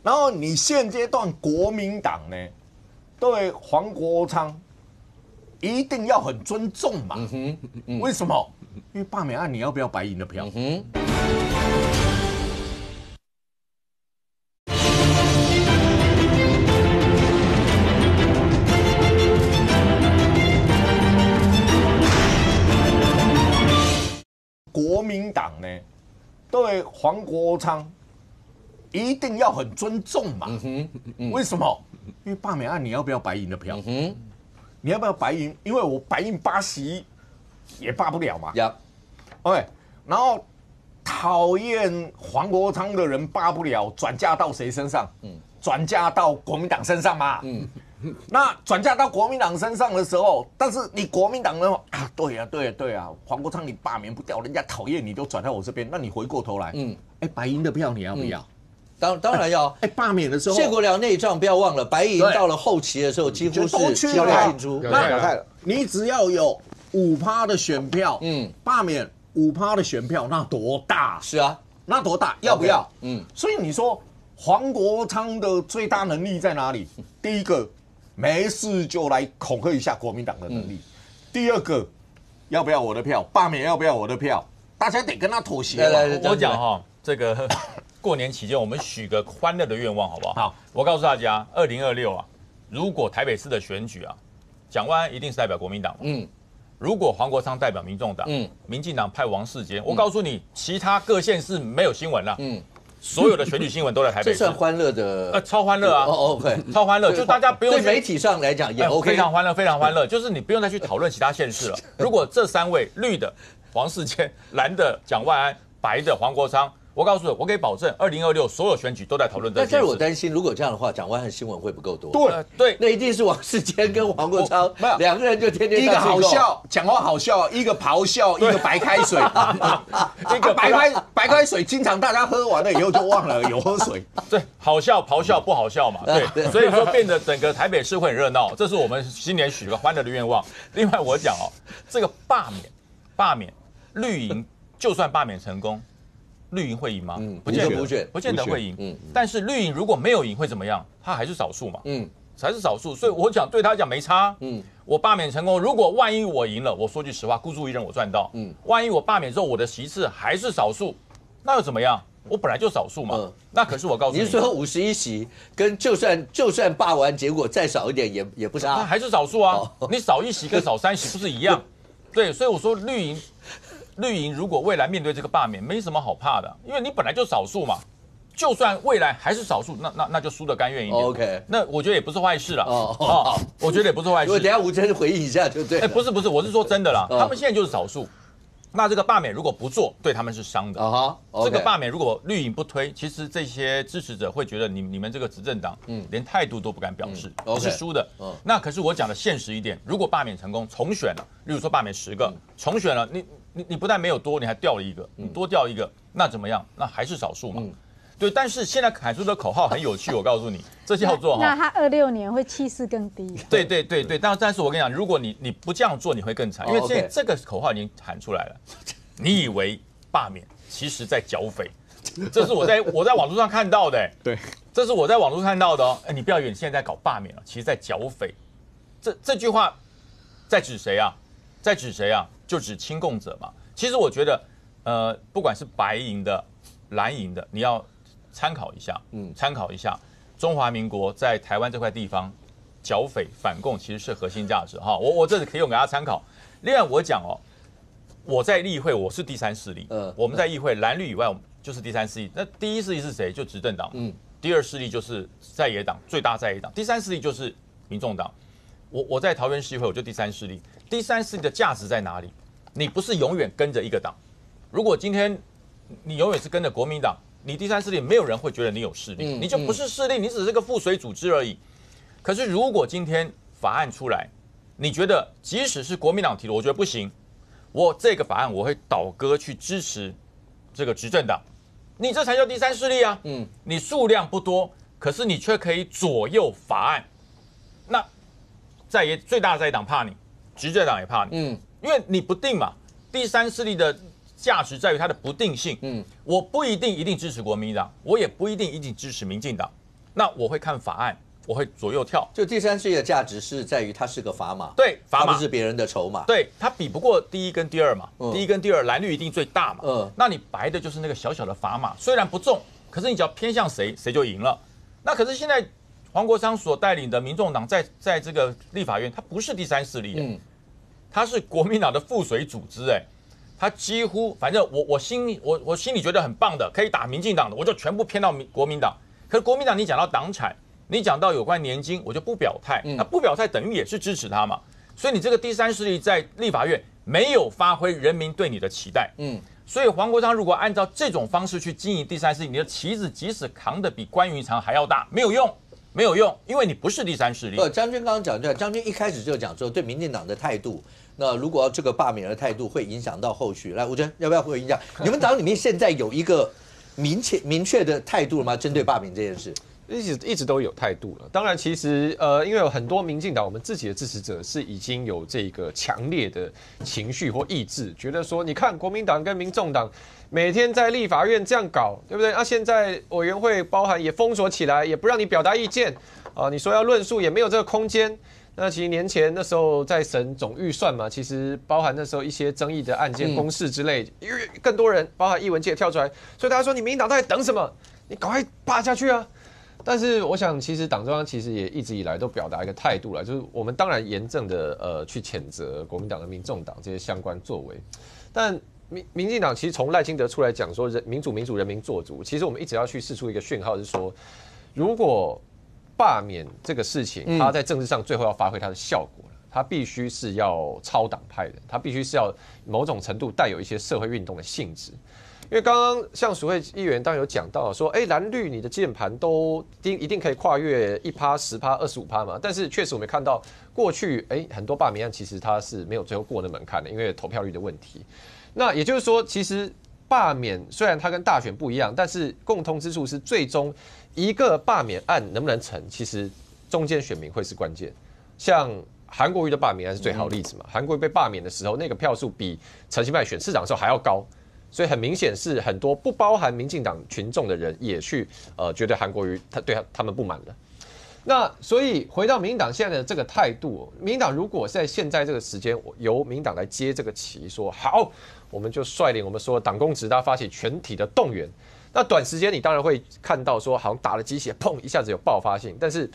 S2: 然后你现阶段国民党呢，对黄国昌一定要很尊重嘛。为什么？因为罢免案你要不要白银的票？民党呢，对黄国昌一定要很尊重嘛。为什么？因为罢免案你要不要白银的票？你要不要白银？因为我白银8席也罢不了嘛。OK， 然后讨厌黄国昌的人罢不了，转嫁到谁身上？转嫁到国民党身上嘛。那转嫁到国民党身上的时候，但是你国民党呢？对啊，黄国昌你罢免不掉，人家讨厌你都转到我这边，那你回过头来，白银的票你要不要？
S1: 当然要。
S2: 罢免的时候，
S1: 谢国良内战不要忘了，白银到了后期的时候几乎是销量进出。
S2: 那你只要有5%的选票，罢免5%的选票，那多大？
S1: 是啊，
S2: 那多大？要不要？所以你说黄国昌的最大能力在哪里？第一个，没事就来恐吓一下国民党的能力；第二个，要不要我的票？罢免要不要我的票？大家得跟他妥协。
S6: 我讲哈，这个过年期间我们许个欢乐的愿望，好不好？
S2: 好，
S6: 我告诉大家，2026啊，如果台北市的选举啊，蒋万安一定是代表国民党。如果黄国昌代表民众党，民进党派王世坚，我告诉你，其他各县市没有新闻了。所有的选举新闻都在台北市。
S1: 这算欢乐的？
S6: 超欢乐啊！OK， 超欢乐，就大家不用
S1: 对媒体上来讲也 OK，
S6: 非常欢乐，非常欢乐。就是你不用再去讨论其他县市了。如果这3位绿的黄世坚、蓝的蒋万安、白的黄国昌，我告诉你，我可以保证，2026所有选举都在讨论这件事。
S1: 但是我担心，如果这样的话，蒋万安新闻会不够多。
S6: 对，
S1: 那一定是王世坚跟黄国昌2个人就天天
S2: 一个好笑，讲话好笑，一个咆哮，一个白开水，一个白开水，经常大家喝完了以后就忘了有喝水。
S6: 对，好笑咆哮不好笑嘛？对，所以说变得整个台北市会很热闹，这是我们新年许个欢乐的愿望。另外我讲这个罢免绿营，就算罢免成功。绿营会赢吗？不见得会赢。但是绿营如果没有赢会怎么样？他还是少数嘛。还是少数，所以我讲对他讲没差。我罢免成功，如果万一我赢了，我说句实话，孤注一掷我赚到。万一我罢免之后我的席次还是少数，那又怎么样？我本来就少数嘛。那可是我告诉你，
S1: 你是说51席跟就算罢完结果再少一点也不差，
S6: 还是少数啊。你少1席跟少3席不是一样？对，所以我说绿营如果未来面对这个罢免，没什么好怕的，因为你本来就少数嘛。就算未来还是少数，那就输得甘愿一点。
S1: OK，
S6: 那我觉得也不是坏事了。我觉得也不是坏事。
S1: 我等一下吴峥回应一下就对。
S6: 不是，我是说真的啦，他们现在就是少数。那这个罢免如果不做，对他们是伤的。这个罢免如果绿营不推，其实这些支持者会觉得你们这个执政党，连态度都不敢表示，是输的。那可是我讲的现实一点，如果罢免成功，重选了，例如说罢免10个，重选了，你不但没有多，你还掉了1个，你多掉1个，那怎么样？那还是少数嘛。对，但是现在喊出的口号很有趣，我告诉你，这叫做
S5: 那他26年会气势更低。
S6: 对，但是我跟你讲，如果你不这样做，你会更惨，因为现在这个口号已经喊出来了。你以为罢免，其实在剿匪，这是我在网络上看到的。
S2: 对，
S6: 这是我在网络看到的哦。你不要以为你现在在搞罢免了，其实在剿匪。这句话在指谁啊？在指谁啊？就指亲共者嘛。其实我觉得，不管是白营的、蓝营的，你要参考一下，参考一下中华民国在台湾这块地方剿匪反共其实是核心价值哈。我这里可以用给大家参考。另外我讲我在议会我是第3势力，我们在议会蓝绿以外就是第3势力。那第1势力是谁？就执政党，第2势力就是在野党，最大在野党，第3势力就是民众党。我在桃园市议会我就第3势力，第3势力的价值在哪里？你不是永远跟着一个党，如果今天你永远是跟着国民党，你第3势力没有人会觉得你有势力，你就不是势力，你只是个附随组织而已。可是如果今天法案出来，你觉得即使是国民党提的，我觉得不行，我这个法案我会倒戈去支持这个执政党，你这才叫第3势力啊。你数量不多，可是你却可以左右法案，那最大的在野党怕你，执政党也怕你，因为你不定嘛。第3势力的价值在于它的不定性，我不一定支持国民党，我也不一定支持民进党，那我会看法案，我会左右跳。
S1: 就第3势力的价值是在于它是个砝码，
S6: 对，砝码
S1: 它不是别人的筹码，
S6: 对，它比不过第1跟第2嘛，第1跟第2蓝绿一定最大嘛，那你白的就是那个小小的砝码，虽然不重，可是你只要偏向谁就赢了。那可是现在黄国昌所带领的民众党在这个立法院，它不是第3势力，它是国民党的附随组织，他几乎反正我心里觉得很棒的，可以打民进党的，我就全部偏到国民党。可是国民党你讲到党产，你讲到有关年金，我就不表态。那不表态等于也是支持他嘛。所以你这个第三势力在立法院没有发挥人民对你的期待。所以黄国昌如果按照这种方式去经营第三势力，你的旗子即使扛得比关云长还要大，没有用。没有用，因为你不是第三势力。
S1: 将军刚刚讲对，将军一开始就讲说对民进党的态度，那如果这个罢免的态度会影响到后续，来，吴峥要不要回应一下？你们党里面现在有一个明确的态度了吗？针对罢免这件事？
S7: 一直都有态度了。当然，其实因为有很多民进党我们自己的支持者是已经有这个强烈的情绪或意志，觉得说，你看国民党跟民众党每天在立法院这样搞，对不对？那现在委员会包含也封锁起来，也不让你表达意见啊。你说要论述也没有这个空间。那其实年前那时候在审总预算嘛，其实包含那时候一些争议的案件、公示之类，因为更多人包含艺文界跳出来，所以大家说你民进党到底等什么？你赶快罢下去啊！但是我想，其实党中央其实也一直以来都表达一个态度了，就是我们当然严正的去谴责国民党的民众党这些相关作为，但民进党其实从赖清德出来讲说民主人民做主，其实我们一直要去释出一个讯号，是说如果罢免这个事情，它在政治上最后要发挥它的效果了，它必须是要超党派的，它必须是要某种程度带有一些社会运动的性质。因为刚刚像淑慧议员当然有讲到说，蓝绿你的键盘都一定可以跨越1%、10%、25%嘛，但是确实我们看到过去很多罢免案其实它是没有最后过的门槛的，因为投票率的问题。那也就是说，其实罢免虽然它跟大选不一样，但是共通之处是最终一个罢免案能不能成，其实中间选民会是关键。像韩国瑜的罢免案是最好的例子嘛，韩国瑜被罢免的时候，那个票数比陈其迈选市长的时候还要高。所以很明显是很多不包含民进党群众的人也去觉得韩国瑜对他们不满了。那所以回到民进党现在的这个态度，民进党如果在现在这个时间由民进党来接这个旗，说好，我们就率领我们所有党公职，大家发起全体的动员。那短时间你当然会看到说，好像打了鸡血，砰一下子有爆发性。但是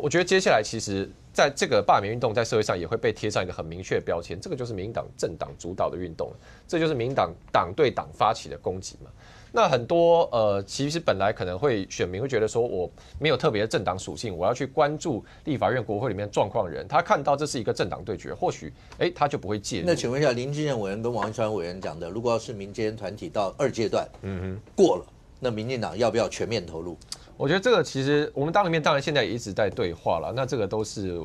S7: 我觉得接下来其实在这个罢免运动在社会上也会被贴上一个很明确的标签，这个就是民进党政党主导的运动，这就是民进党党对党发起的攻击嘛。那很多其实本来可能会选民会觉得说，我没有特别的政党属性，我要去关注立法院国会里面状况的人，他看到这是一个政党对决，或许他就不会介入。
S1: 那请问一下，林智坚委员跟王一川委员讲的，如果要是民间团体到2阶段，过了，那民进党要不要全面投入？
S7: 我觉得这个其实我们党里面当然现在也一直在对话了，那这个都是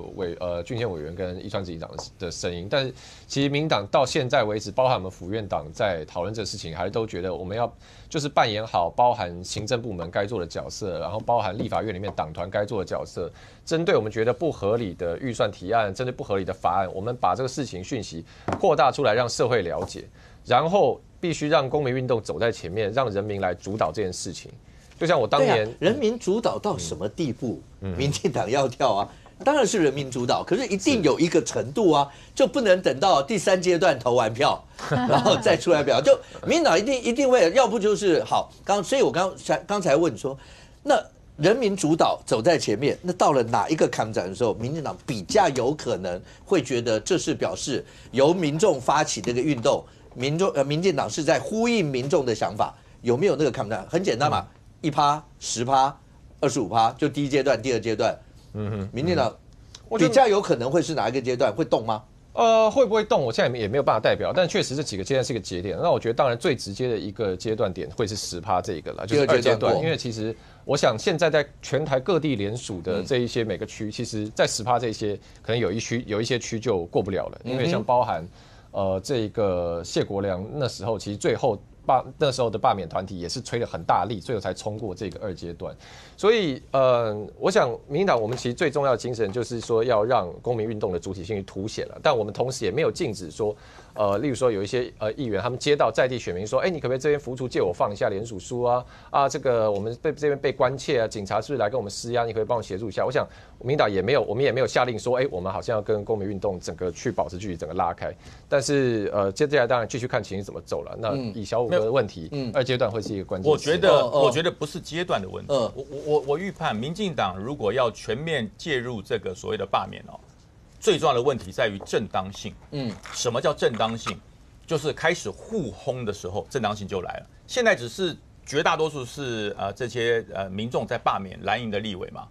S7: 俊宪委员跟一川执行长的声音，但是其实民党到现在为止，包含我们府院党在讨论这个事情，还是都觉得我们要就是扮演好包含行政部门该做的角色，然后包含立法院里面党团该做的角色，针对我们觉得不合理的预算提案，针对不合理的法案，我们把这个事情讯息扩大出来，让社会了解，然后必须让公民运动走在前面，让人民来主导这件事情。就像我当年，
S1: 人民主导到什么地步，民进党要跳啊？当然是人民主导，可是一定有一个程度啊，就不能等到第3阶段投完票，然后再出来表。就民进党一定会，要不就是好。所以我刚才问说，那人民主导走在前面，那到了哪一个抗战的时候，民进党比较有可能会觉得这是表示由民众发起这个运动，民进党是在呼应民众的想法，有没有那个抗战？很简单嘛。1%、10%、25%，就第1阶段、第2阶段。民进党比较有可能会是哪一个阶段会动吗？
S7: 会不会动？我现在也没有办法代表，但确实这几个阶段是一个节点。那我觉得，当然最直接的一个阶段点会是10%这一个了，就是2阶段。因为其实我想，现在在全台各地联署的这一些每个区，其实在10%这一些，可能有一些区就过不了了，因为像包含这个谢国良那时候，其实最后。那时候的罢免团体也是吹了很大力，最后才冲过这个2阶段。所以我想民进党我们其实最重要的精神就是说要让公民运动的主体性去凸显了，但我们同时也没有禁止说，例如说有一些议员他们接到在地选民说，你可不可以这边浮出借我放一下联署书啊？这个我们这边被关切啊，警察是不是来跟我们施压？你可以帮我协助一下。我想民进党我们也没有下令说，我们好像要跟公民运动整个去保持距离，整个拉开。但是接下来当然继续看情形怎么走了。那以小五的问题，2阶段会是一个关键。
S6: 我觉得不是阶段的问题。我预判民进党如果要全面介入这个所谓的罢免最重要的问题在于正当性。什么叫正当性？就是开始互轰的时候，正当性就来了。现在只是绝大多数是这些民众在罢免蓝营的立委嘛。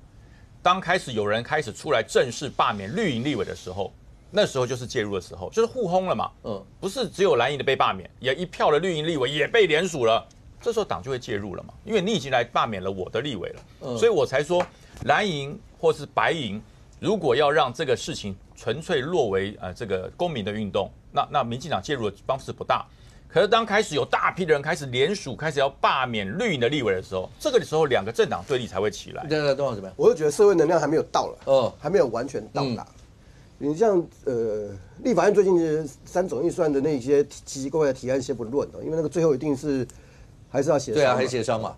S6: 当开始有人开始出来正式罢免绿营立委的时候，那时候就是介入的时候，就是互轰了嘛。不是只有蓝营的被罢免，也一票的绿营立委也被联署了。这时候党就会介入了嘛，因为你已经来罢免了我的立委了，所以我才说蓝营或是白营，如果要让这个事情纯粹落为这个公民的运动，那民进党介入的方式不大。可是当开始有大批的人开始联署，开始要罢免绿营的立委的时候，这个时候两个政党对立才会起来。
S1: 对，多少怎么样？
S4: 我就觉得社会能量还没有到了，还没有完全到达。你像立法院最近3种预算的那些奇奇怪怪的提案先不论因为那个最后一定是还是要协商。
S1: 对啊，还是协商嘛。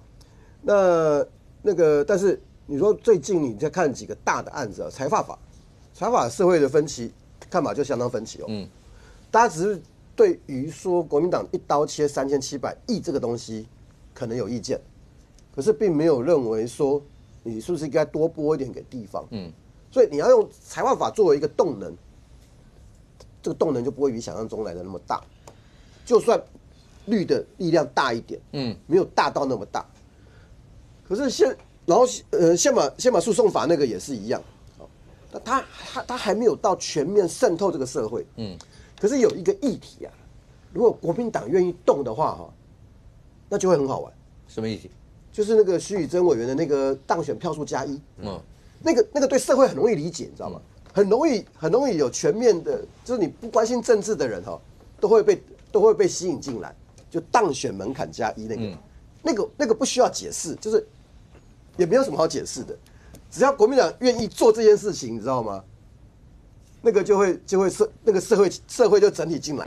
S4: 那个，但是你说最近你在看几个大的案子财法社会的分歧看法就相当分歧大家只是对于说国民党一刀切3700亿这个东西可能有意见，可是并没有认为说你是不是应该多拨一点给地方。所以你要用财阀法作为一个动能，这个动能就不会比想象中来的那么大。就算绿的力量大一点，没有大到那么大。可是宪法诉讼法那个也是一样，他还没有到全面渗透这个社会。可是有一个议题啊，如果国民党愿意动的话那就会很好玩。
S1: 什么议题？
S4: 就是那个徐宇珍委员的那个当选票数+1。那个对社会很容易理解，你知道吗？很容易有全面的，就是你不关心政治的人都会被吸引进来，就当选门槛+1那个不需要解释，就是也没有什么好解释的，只要国民党愿意做这件事情，你知道吗？那个就会那个社会就整体进来。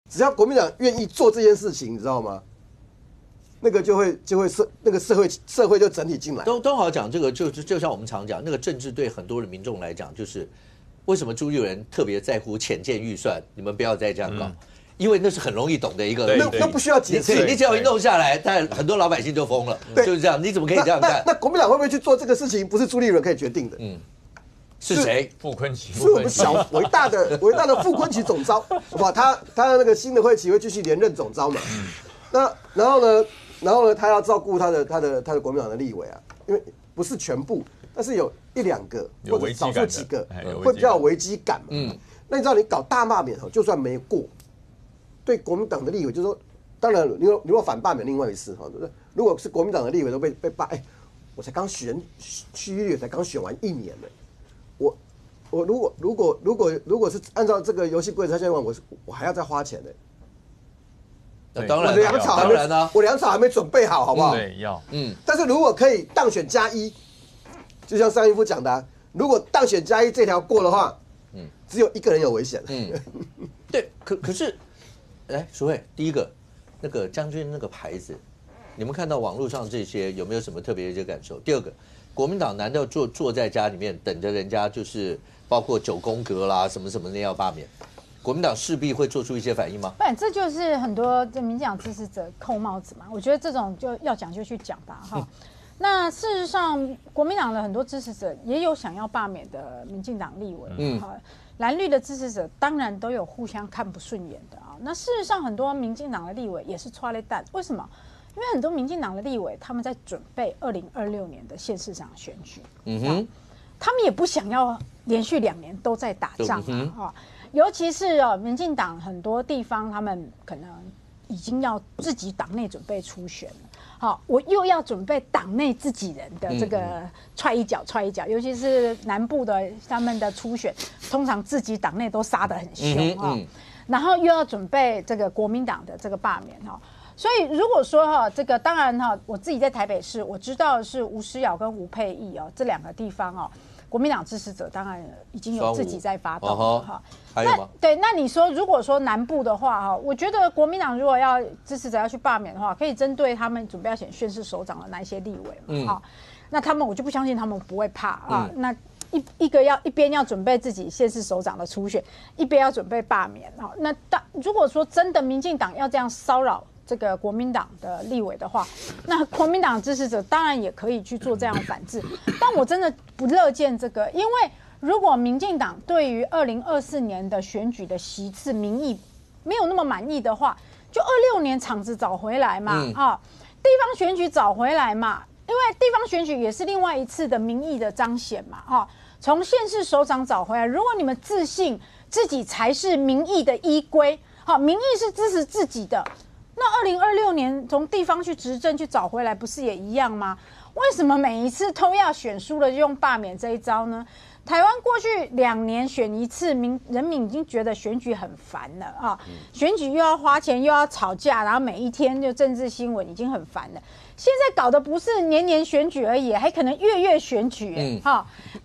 S4: 只要国民党愿意做这件事情，你知道吗？那个就会那个社会就整体进来。
S1: 都好讲这个，就像我们常讲，那个政治对很多的民众来讲，就是为什么朱立伦特别在乎浅见预算？你们不要再这样搞，因为那是很容易懂的一个，
S4: 那不需要解释。
S1: 你只要一弄下来，但很多老百姓就疯了，就是这样。你怎么可以这样干？
S4: 那国民党会不会去做这个事情？不是朱立伦可以决定的。
S1: 是谁？
S6: 傅昆萁，
S4: 是我们伟大的傅昆萁总召，好不好？他那个新的会期会继续连任总召嘛？然后呢，他要照顾他的国民党的立委啊，因为不是全部，但是有1-2个或者少数几个会比较有危机感嘛。那你知道你搞大罢免就算没过，对国民党的立委就是说，当然你如果反罢免另外一事如果是国民党的立委都被罢，我才刚选区域立委才刚选完1年呢。我如果是按照这个游戏规则下去玩，我还要再花钱呢。
S1: 当然，
S4: 我粮草还没准备好，好不好？
S6: 对，要。
S4: 但是如果可以当选+1，就像上一夫讲的，如果当选+1这条过的话，只有1个人有危险。
S1: 对，可是，淑慧，第一个那个将军那个牌子，你们看到网络上这些有没有什么特别的一些感受？第二个。国民党难道坐在家里面等着人家就是包括9宫格啦什么什么的要罢免？国民党势必会做出一些反应吗？
S5: 不，这就是很多民进党支持者扣帽子嘛。我觉得这种就要讲就去讲吧，那事实上，国民党的很多支持者也有想要罢免的民进党立委，蓝绿的支持者当然都有互相看不顺眼的啊。那事实上，很多民进党的立委也是抓了蛋，为什么？因为很多民进党的立委他们在准备2026年的县市长选举，他们也不想要连续2年都在打仗尤其是民进党很多地方他们可能已经要自己党内准备初选了，我又要准备党内自己人的这个踹一脚，尤其是南部的他们的初选，通常自己党内都杀得很凶然后又要准备这个国民党的这个罢免所以如果说这个当然我自己在台北市，我知道的是吴诗瑶跟吴沛忆这2个地方国民党支持者当然已经有自己在发动
S1: 还有吗？
S5: 对，那你说如果说南部的话我觉得国民党如果要支持者要去罢免的话，可以针对他们准备要选县市首长的那一些立委嘛那他们我就不相信他们不会怕那一边要准备自己县市首长的初选，一边要准备罢免那如果说真的民进党要这样骚扰这个国民党的立委的话，那国民党支持者当然也可以去做这样反制。但我真的不乐见这个，因为如果民进党对于2024年的选举的席次民意没有那么满意的话，就26年场子找回来嘛，地方选举找回来嘛，因为地方选举也是另外一次的民意的彰显嘛，从县市首长找回来。如果你们自信自己才是民意的依归，民意是支持自己的，那2026年从地方去执政去找回来，不是也一样吗？为什么每一次都要选输了就用罢免这一招呢？台湾过去2年选一次，人民已经觉得选举很烦了啊！选举又要花钱又要吵架，然后每一天就政治新闻已经很烦了。现在搞的不是年年选举而已，还可能月选举，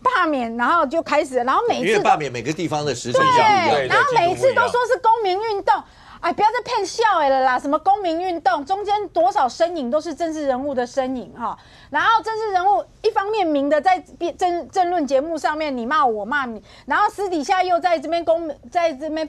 S5: 罢免，然后就开始，然后每一次
S1: 罢免每个地方的时程
S5: 对，然后每一次都说是公民运动。哎，不要再骗笑了啦！什么公民运动，中间多少身影都是政治人物的身影哈。然后政治人物一方面明的在政论节目上面你骂我骂你，然后私底下又在这边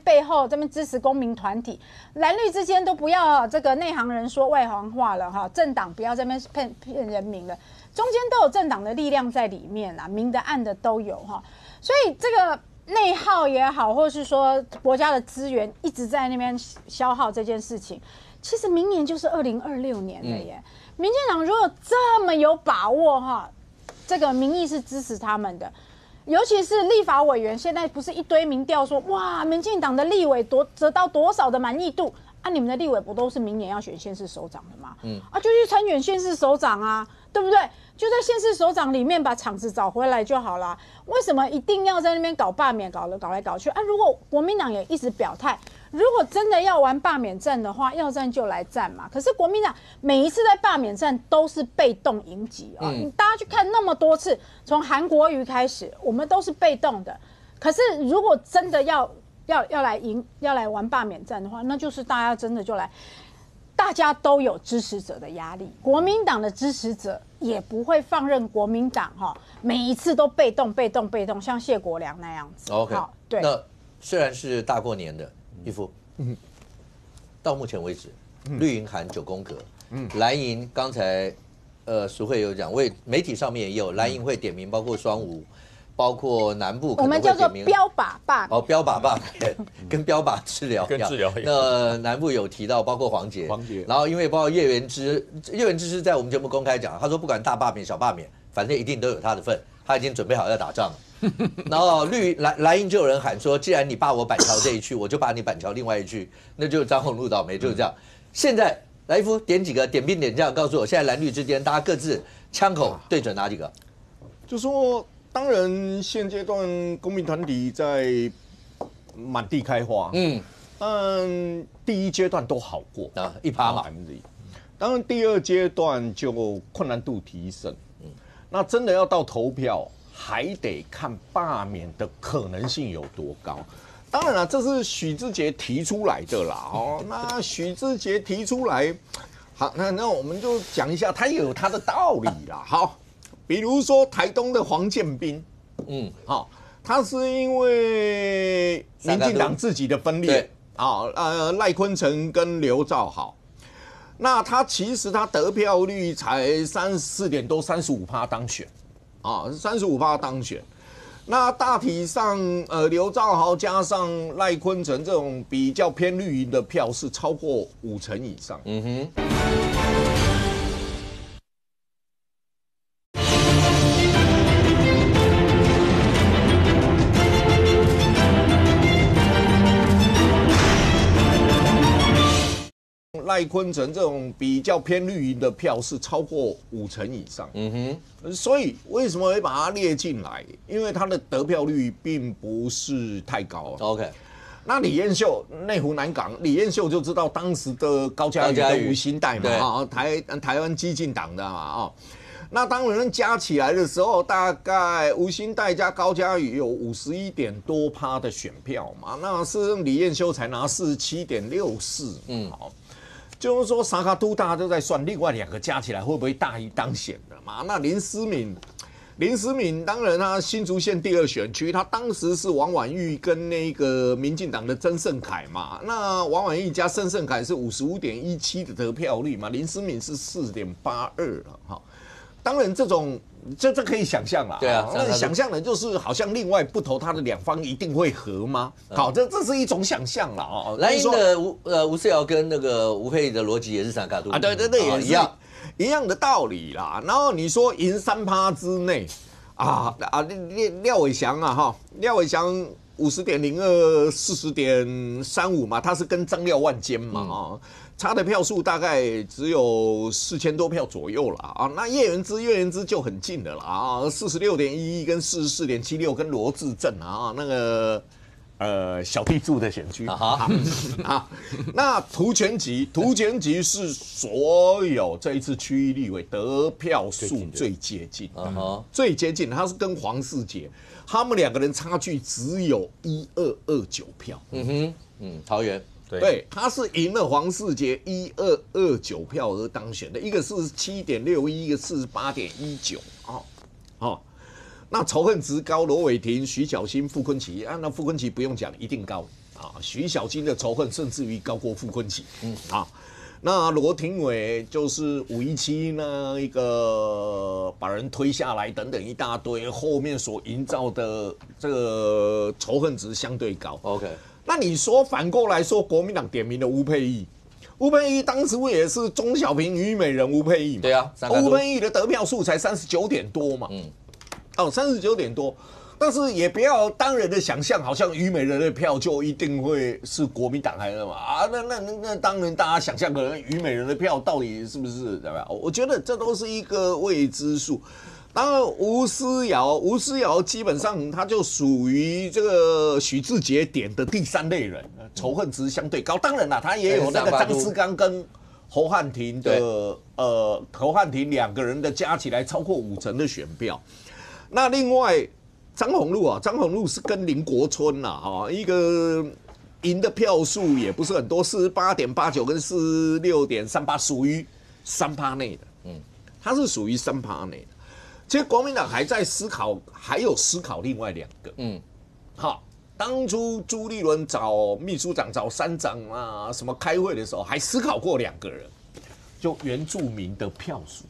S5: 背后这边支持公民团体，蓝绿之间都不要这个内行人说外行话了哈。政党不要在那边骗人民了，中间都有政党的力量在里面啦，明的暗的都有哈。所以这个内耗也好，或是说国家的资源一直在那边消耗这件事情，其实明年就是2026年了耶。民进党如果这么有把握哈，这个民意是支持他们的，尤其是立法委员，现在不是一堆民调说哇，民进党的立委得到多少的满意度啊？你们的立委不都是明年要选县市首长的吗？就去参选县市首长啊，对不对？就在县市首长里面把场子找回来就好啦。为什么一定要在那边搞罢免，搞来搞去啊？如果国民党也一直表态，如果真的要玩罢免战的话，要战就来战嘛。可是国民党每一次在罢免战都是被动迎击啊！大家去看那么多次，从韩国瑜开始，我们都是被动的。可是如果真的要来玩罢免战的话，那就是大家真的就来。大家都有支持者的压力，国民党的支持者也不会放任国民党每一次都被动，像谢国良那样子。
S1: OK， 对。那虽然是大过年的，义父，到目前为止，绿营喊9宫格，蓝营刚才淑慧有讲，媒体上面也有蓝营会点名，包括双吴。包括南部可能会点名，
S5: 我们叫做标靶罢免，
S1: 标靶罢免跟标靶治疗一样。那南部有提到，包括黄捷，然后因为包括叶元之是在我们节目公开讲，他说不管大罢免小罢免，反正一定都有他的份，他已经准备好要打仗了。然后蓝营就有人喊说，既然你罢我板桥这一区，我就罢你板桥另外一区，那就是张宏陆倒霉，就是这样。现在来一夫点几个，点兵点将，告诉我现在蓝绿之间大家各自枪口对准哪几个？
S2: 就说。当然，现阶段公民团体在满地开花，但第一阶段都好过
S1: 1%嘛
S2: 1%。当然，第2阶段就困难度提升，那真的要到投票，还得看罢免的可能性有多高。当然了，这是许智杰提出来的啦，那许智杰提出来，好，那我们就讲一下，他也有他的道理啦，好。比如说台东的黄建斌，他是因为民进党自己的分裂赖坤成跟刘兆豪，那他其实他得票率才34点多35%当选，35%当选。那大体上刘兆豪加上赖坤成这种比较偏绿营的票是超过50%以上。赖坤成这种比较偏绿营的票是超过50%以上，所以为什么会把它列进来？因为他的得票率并不是太高。OK， 那李彦秀内湖南港，李彦秀就知道当时的高嘉瑜跟吴欣岱嘛，台湾基进党的嘛，那当然加起来的时候，大概吴欣岱加高嘉瑜有51点多%的选票嘛，那是李彦秀才拿47.64%，好。就是说，沙卡都大家都在算，另外2个加起来会不会大于当选的嘛？那林思敏林思敏当然他新竹县第2选区，他当时是王婉玉跟那个民进党的曾盛凯嘛，那王婉玉加曾盛凯是55.17%的得票率嘛，林思敏是4.82了哈。当然这可以想象啦，
S1: 对啊，
S2: 那想象的就是好像另外不投他的两方一定会合吗？好，这是一种想象啦哦。
S1: 蓝营的吴思瑶跟那个吴佩仪的逻辑也是三卡度
S2: 啊，对，也是一样的道理啦。然后你说赢3%之内廖伟翔廖伟翔50.02 40.35嘛，他是跟张廖万坚嘛差的票数大概只有4000多票左右了啊。那叶元之就很近的了啊，46.11跟44.76跟罗志正那个小弟住的选区那涂全集是所有这一次区域立委得票数最接近，他是跟黄世杰他们2个人差距只有1229票。
S1: 桃园。
S2: 对，他是赢了黄世杰1229票而当选的，一个是7.61，一个48.19那仇恨值高，罗伟庭、徐小新、傅昆萁那傅昆萁不用讲，一定高徐小新的仇恨甚至于高过傅昆萁那罗廷伟就是517那一个把人推下来等等一大堆，后面所营造的这个仇恨值相对高。
S1: OK。
S2: 那你说反过来说，国民党点名的吴佩仪当时不也是钟小平、虞美人吴佩仪嘛？
S1: 对啊，
S2: 吴佩仪的得票数才39点多嘛，39点多，但是也不要当人的想象，好像虞美人的票就一定会是国民党来的嘛那当然大家想象可能虞美人的票到底是不是对吧？我觉得这都是一个未知数。当然，吴思瑶基本上他就属于这个许志杰点的第3类人，仇恨值相对高。当然啦，他也有那个张志刚跟侯汉廷的侯汉廷2个人的加起来超过50%的选票。那另外张宏禄是跟林国春一个赢的票数也不是很多，48.89跟46.38，属于3%内的。他是属于3%内的。其实国民党还在思考，还有思考另外2个。当初朱立伦找秘书长、找3长什么开会的时候，还思考过2个人，就原住民的票数。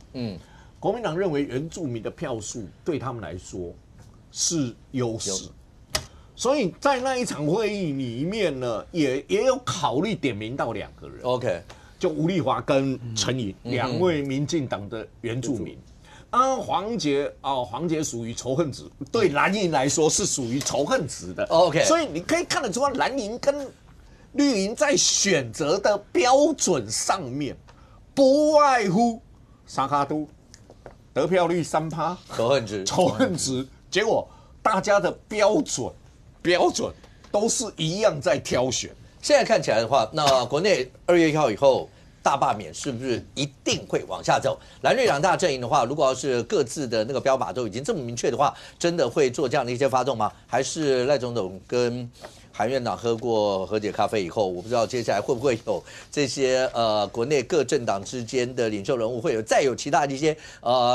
S2: 国民党认为原住民的票数对他们来说是优势，所以在那一场会议里面呢，也有考虑点名到2个人。
S1: OK，
S2: 就吴丽华跟陈颖2位民进党的原住民。黄捷属于仇恨值，对蓝营来说是属于仇恨值的。
S1: OK，
S2: 所以你可以看得出来，蓝营跟绿营在选择的标准上面，不外乎沙卡都得票率3%，仇恨值，结果大家的标准都是一样在挑选。
S1: 现在看起来的话，那国内2月1号以后。大罢免是不是一定会往下走？蓝绿2大阵营的话，如果要是各自的那个标靶都已经这么明确的话，真的会做这样的一些发动吗？还是赖总统跟韩院长喝过和解咖啡以后，我不知道接下来会不会有这些国内各政党之间的领袖人物会有再有其他的一些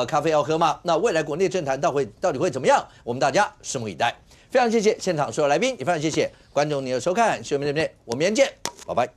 S1: 咖啡要喝吗？那未来国内政坛到底会怎么样？我们大家拭目以待。非常谢谢现场所有来宾，也非常谢谢观众您的收看，谢谢我们我们明天见，拜拜。